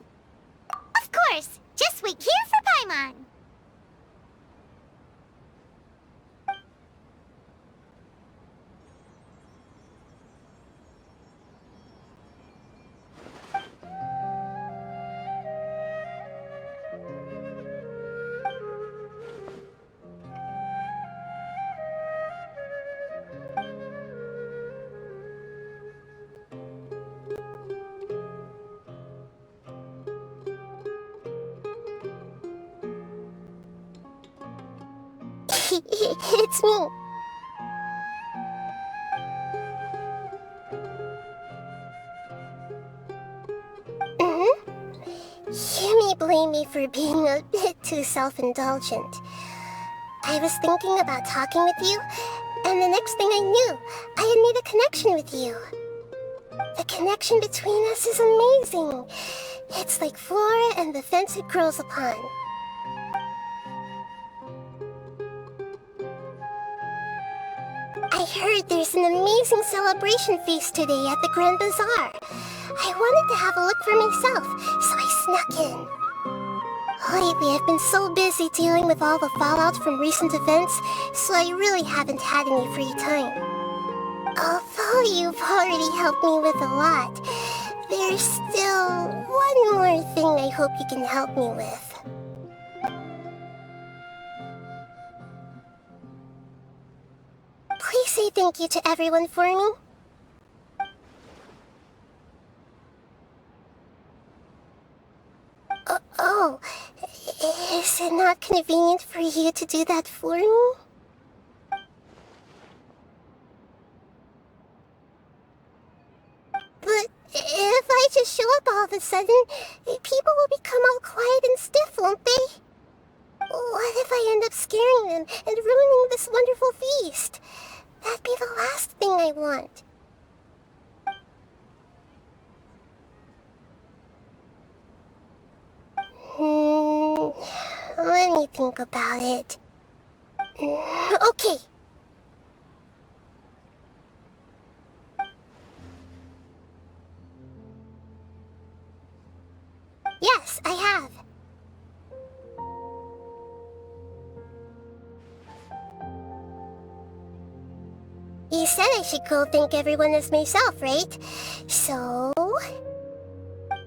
Of course, just wait here for Paimon. It's me. You may blame me for being a bit too self-indulgent. I was thinking about talking with you, and the next thing I knew, I had made a connection with you. The connection between us is amazing. It's like flora and the fence it grows upon. I heard there's an amazing celebration feast today at the Grand Bazar. I wanted to have a look for myself, so I snuck in. Lately, I've been so busy dealing with all the fallout from recent events, so I really haven't had any free time. Although you've already helped me with a lot, there's still one more thing I hope you can help me with. Please say thank you to everyone for me. Oh, is it not convenient for you to do that for me? But if I just show up all of a sudden, people will become all quiet and stiff, won't they? What if I end up scaring them and ruining this wonderful feast? That'd be the last thing I want. Let me think about it. Okay. Yes, I have. You said I should go thank everyone as myself, right? So...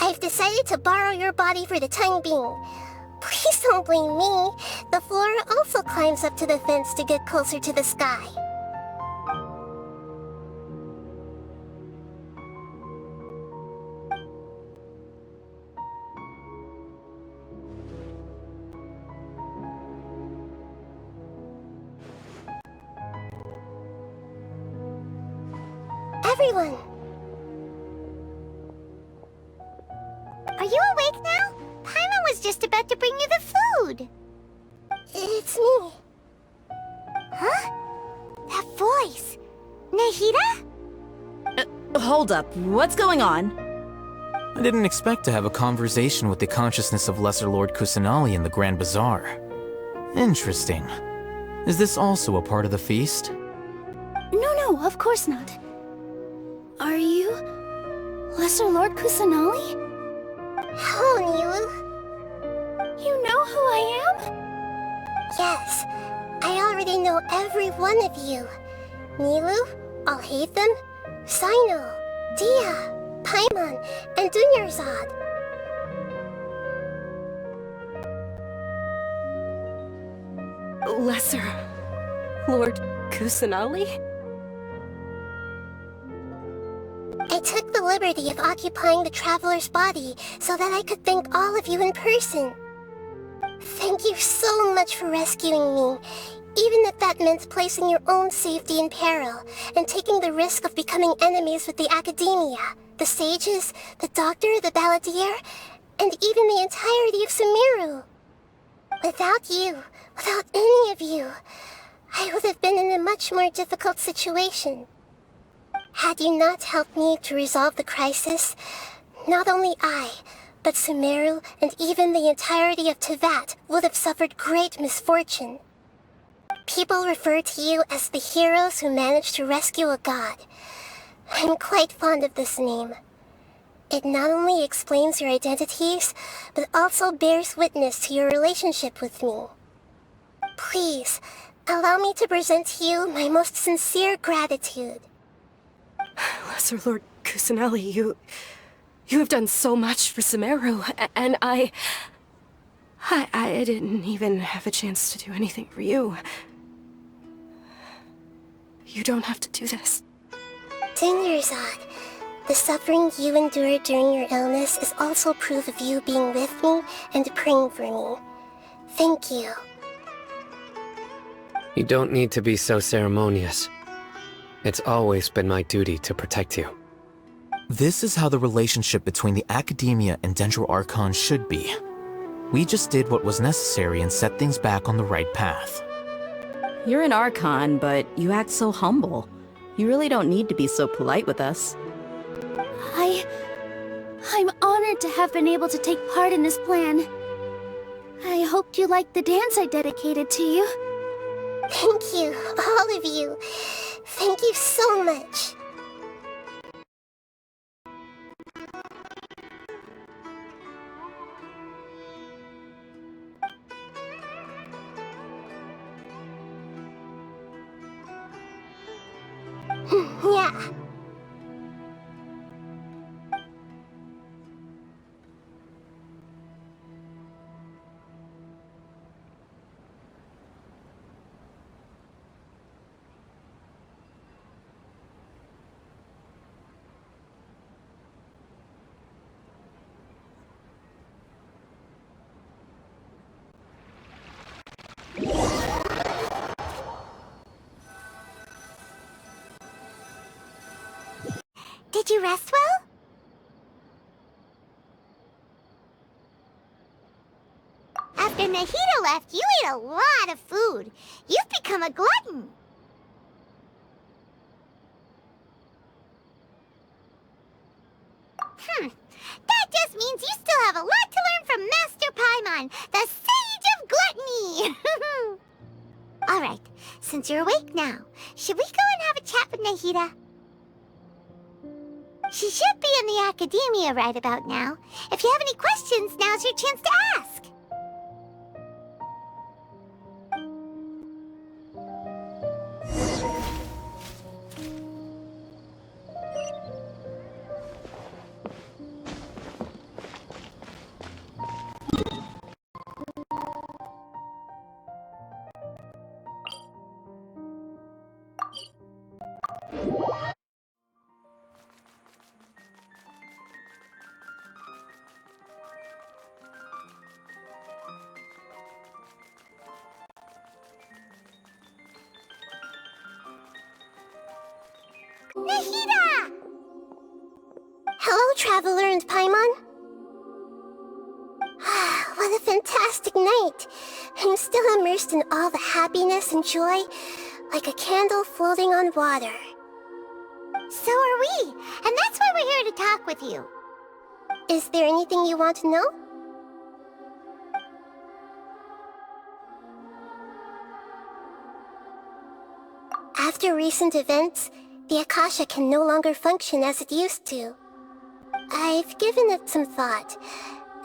I've decided to borrow your body for the time being. Please don't blame me. The flora also climbs up to the fence to get closer to the sky. Everyone! Are you awake now? Paimon was just about to bring you the food. It's me. Huh? That voice. Nahida? Hold up, what's going on? I didn't expect to have a conversation with the consciousness of Lesser Lord Kusanali in the Grand Bazar. Interesting. Is this also a part of the feast? No, of course not. Are you Lesser Lord Kusanali? Hello, Nilou. You know who I am? Yes, I already know every one of you. Nilou, Alhaitham, Cyno, Dehya, Paimon, and Dunyarzad. Lesser Lord Kusanali? I took the liberty of occupying the Traveler's body so that I could thank all of you in person. Thank you so much for rescuing me, even if that meant placing your own safety in peril and taking the risk of becoming enemies with the Akademiya, the sages, the doctor, the balladeer, and even the entirety of Sumeru. Without you, without any of you, I would have been in a much more difficult situation. Had you not helped me to resolve the crisis, not only I, but Sumeru and even the entirety of Teyvat would have suffered great misfortune. People refer to you as the heroes who managed to rescue a god. I'm quite fond of this name. It not only explains your identities, but also bears witness to your relationship with me. Please, allow me to present to you my most sincere gratitude. Lesser Lord Kusanali, you have done so much for Sumeru, and I didn't even have a chance to do anything for you. You don't have to do this. Dunyarzad, the suffering you endured during your illness is also proof of you being with me and praying for me. Thank you. You don't need to be so ceremonious. It's always been my duty to protect you. This is how the relationship between the Akademiya and Dendro Archon should be. We just did what was necessary and set things back on the right path. You're an Archon, but you act so humble. You really don't need to be so polite with us. I'm honored to have been able to take part in this plan. I hoped you liked the dance I dedicated to you. Thank you, all of you. Thank you so much. Yeah. Did you rest well? After Nahida left, you ate a lot of food. You've become a glutton. That just means you still have a lot to learn from Master Paimon, the Sage of Gluttony! Alright, since you're awake now, should we go and have a chat with Nahida? She should be in the Akademiya right about now. If you have any questions, now's your chance to ask. Nahida! Hello, Traveler and Paimon. What a fantastic night. I'm still immersed in all the happiness and joy, like a candle floating on water. So are we, and that's why we're here to talk with you. Is there anything you want to know? After recent events, the Akasha can no longer function as it used to. I've given it some thought,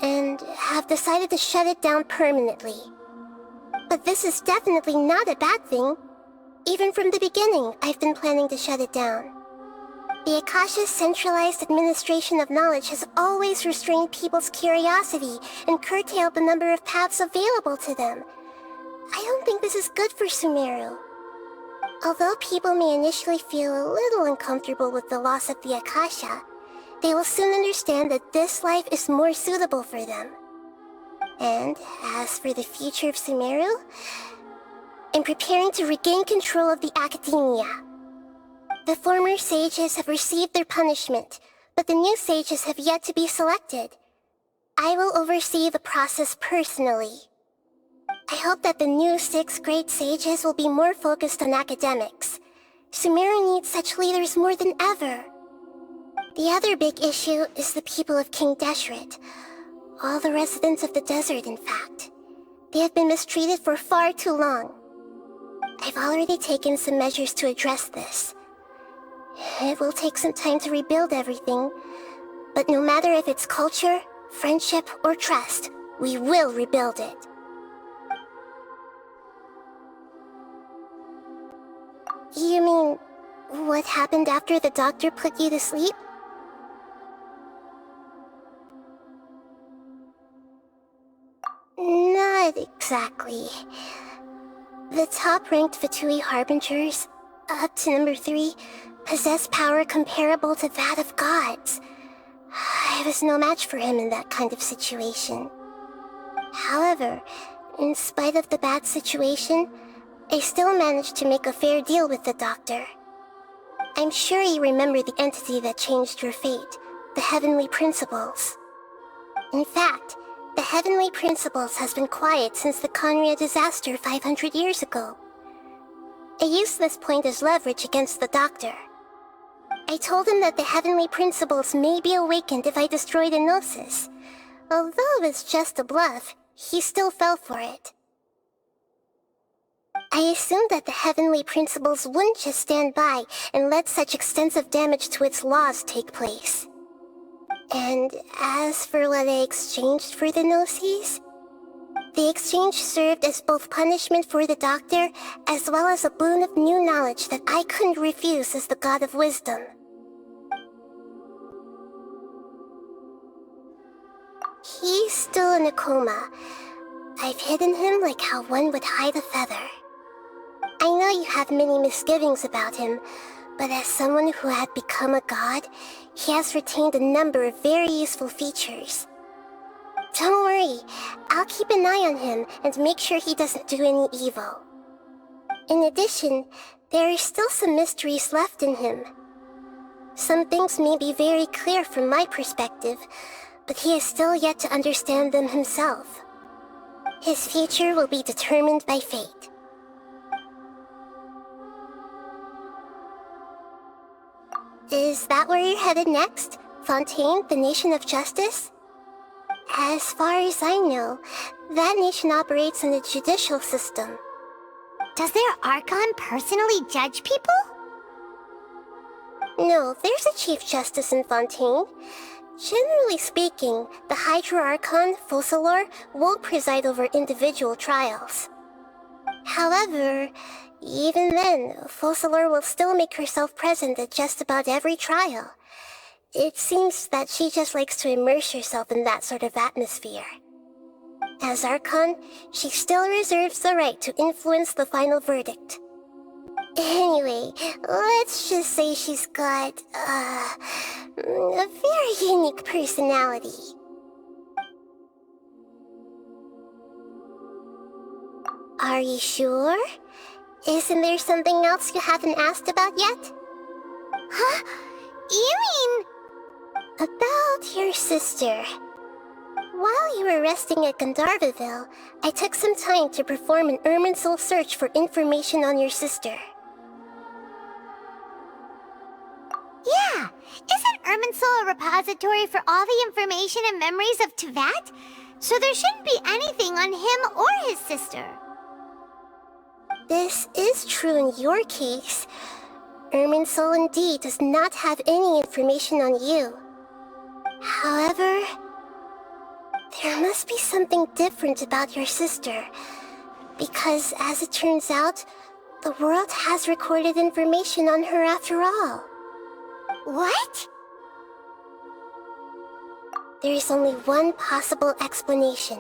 and have decided to shut it down permanently. But this is definitely not a bad thing. Even from the beginning, I've been planning to shut it down. The Akasha's centralized administration of knowledge has always restrained people's curiosity and curtailed the number of paths available to them. I don't think this is good for Sumeru. Although people may initially feel a little uncomfortable with the loss of the Akasha, they will soon understand that this life is more suitable for them. And as for the future of Sumeru, I'm preparing to regain control of the Akademiya. The former sages have received their punishment, but the new sages have yet to be selected. I will oversee the process personally. I hope that the new 6 great sages will be more focused on academics. Sumeru needs such leaders more than ever. The other big issue is the people of King Deshret. All the residents of the desert, in fact. They have been mistreated for far too long. I've already taken some measures to address this. It will take some time to rebuild everything, but no matter if it's culture, friendship, or trust, we will rebuild it. You mean, what happened after the doctor put you to sleep? Not exactly. The top-ranked Fatui Harbingers, up to number 3, possess power comparable to that of gods. I was no match for him in that kind of situation. However, in spite of the bad situation, I still managed to make a fair deal with the doctor. I'm sure you remember the entity that changed your fate, the Heavenly Principles. In fact, the Heavenly Principles has been quiet since the Conria disaster 500 years ago. I used this point as leverage against the doctor. I told him that the Heavenly Principles may be awakened if I destroy the Gnosis. Although it's just a bluff, he still fell for it. I assumed that the Heavenly Principles wouldn't just stand by and let such extensive damage to its laws take place. And as for what I exchanged for the Gnosis, the exchange served as both punishment for the doctor, as well as a boon of new knowledge that I couldn't refuse as the God of Wisdom. He's still in a coma. I've hidden him like how one would hide a feather. I know you have many misgivings about him, but as someone who had become a god, he has retained a number of very useful features. Don't worry, I'll keep an eye on him and make sure he doesn't do any evil. In addition, there are still some mysteries left in him. Some things may be very clear from my perspective, but he is still yet to understand them himself. His future will be determined by fate. Is that where you're headed next? Fontaine, the Nation of Justice? As far as I know, that nation operates in the judicial system. Does their Archon personally judge people? No, there's a Chief Justice in Fontaine. Generally speaking, the Hydra Archon, Focalor, won't preside over individual trials. However, even then, Focalor will still make herself present at just about every trial. It seems that she just likes to immerse herself in that sort of atmosphere. As Archon, she still reserves the right to influence the final verdict. Anyway, let's just say she's got, a very unique personality. Are you sure? Isn't there something else you haven't asked about yet? Huh? You mean... About your sister. While you were resting at Gandharvaville, I took some time to perform an Irminsul search for information on your sister. Irminsul a repository for all the information and memories of Teyvat? So there shouldn't be anything on him or his sister. This is true in your case. Irminsul indeed does not have any information on you. However, there must be something different about your sister. Because, as it turns out, the world has recorded information on her after all. What? There is only one possible explanation.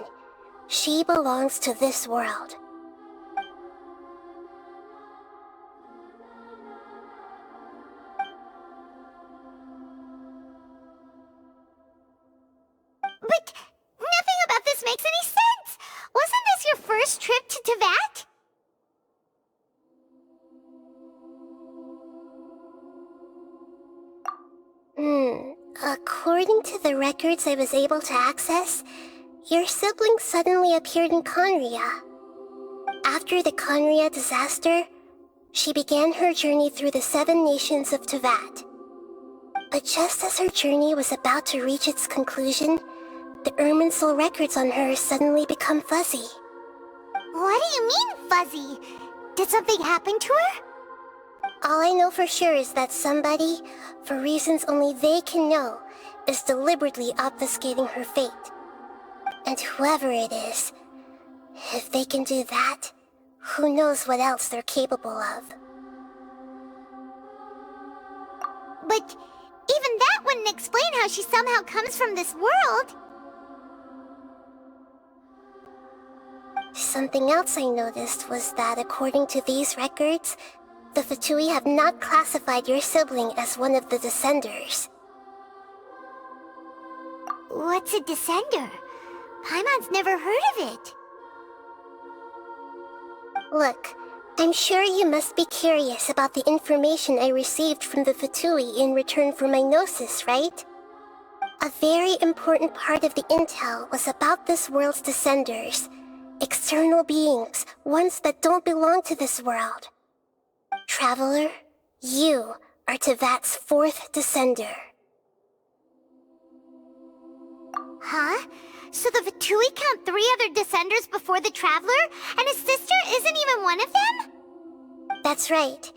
She belongs to this world. But nothing about this makes any sense! Wasn't this your first trip to Teyvat? According to the records I was able to access, your sibling suddenly appeared in Khaenri'ah. After the Khaenri'ah disaster, she began her journey through the 7 nations of Teyvat. But just as her journey was about to reach its conclusion, the Irminsul records on her suddenly become fuzzy. What do you mean, fuzzy? Did something happen to her? All I know for sure is that somebody, for reasons only they can know, is deliberately obfuscating her fate. And whoever it is, if they can do that, who knows what else they're capable of. But even that wouldn't explain how she somehow comes from this world. Something else I noticed was that according to these records, the Fatui have not classified your sibling as one of the Descenders. What's a Descender? Paimon's never heard of it. Look, I'm sure you must be curious about the information I received from the Fatui in return for my gnosis, right? A very important part of the intel was about this world's Descenders. External beings, ones that don't belong to this world. Traveler, you are Teyvat's 4th Descender. Huh? So the Fatui count 3 other Descenders before the Traveler, and his sister isn't even one of them? That's right.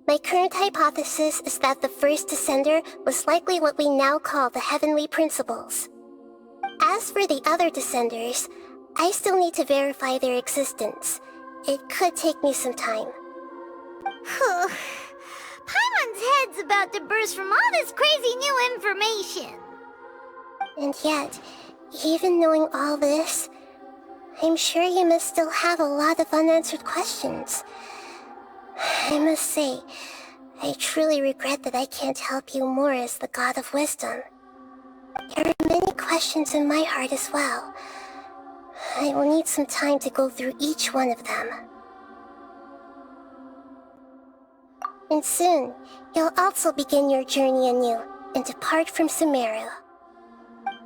My current hypothesis is that the first Descender was likely what we now call the Heavenly Principles. As for the other Descenders, I still need to verify their existence. It could take me some time. Paimon's head's about to burst from all this crazy new information. And yet, even knowing all this, I'm sure you must still have a lot of unanswered questions. I must say, I truly regret that I can't help you more as the God of Wisdom. There are many questions in my heart as well. I will need some time to go through each one of them. And soon, you'll also begin your journey anew and depart from Sumeru.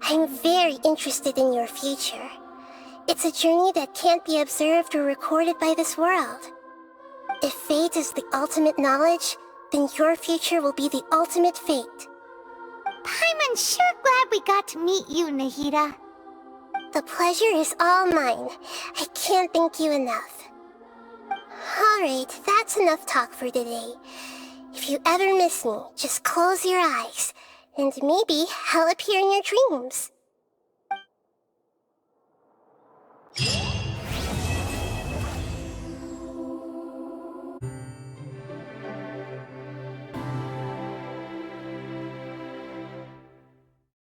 I'm very interested in your future. It's a journey that can't be observed or recorded by this world. If fate is the ultimate knowledge, then your future will be the ultimate fate. Paimon's sure glad we got to meet you, Nahida. The pleasure is all mine. I can't thank you enough. Alright, that's enough talk for today. If you ever miss me, just close your eyes, and maybe I'll appear in your dreams.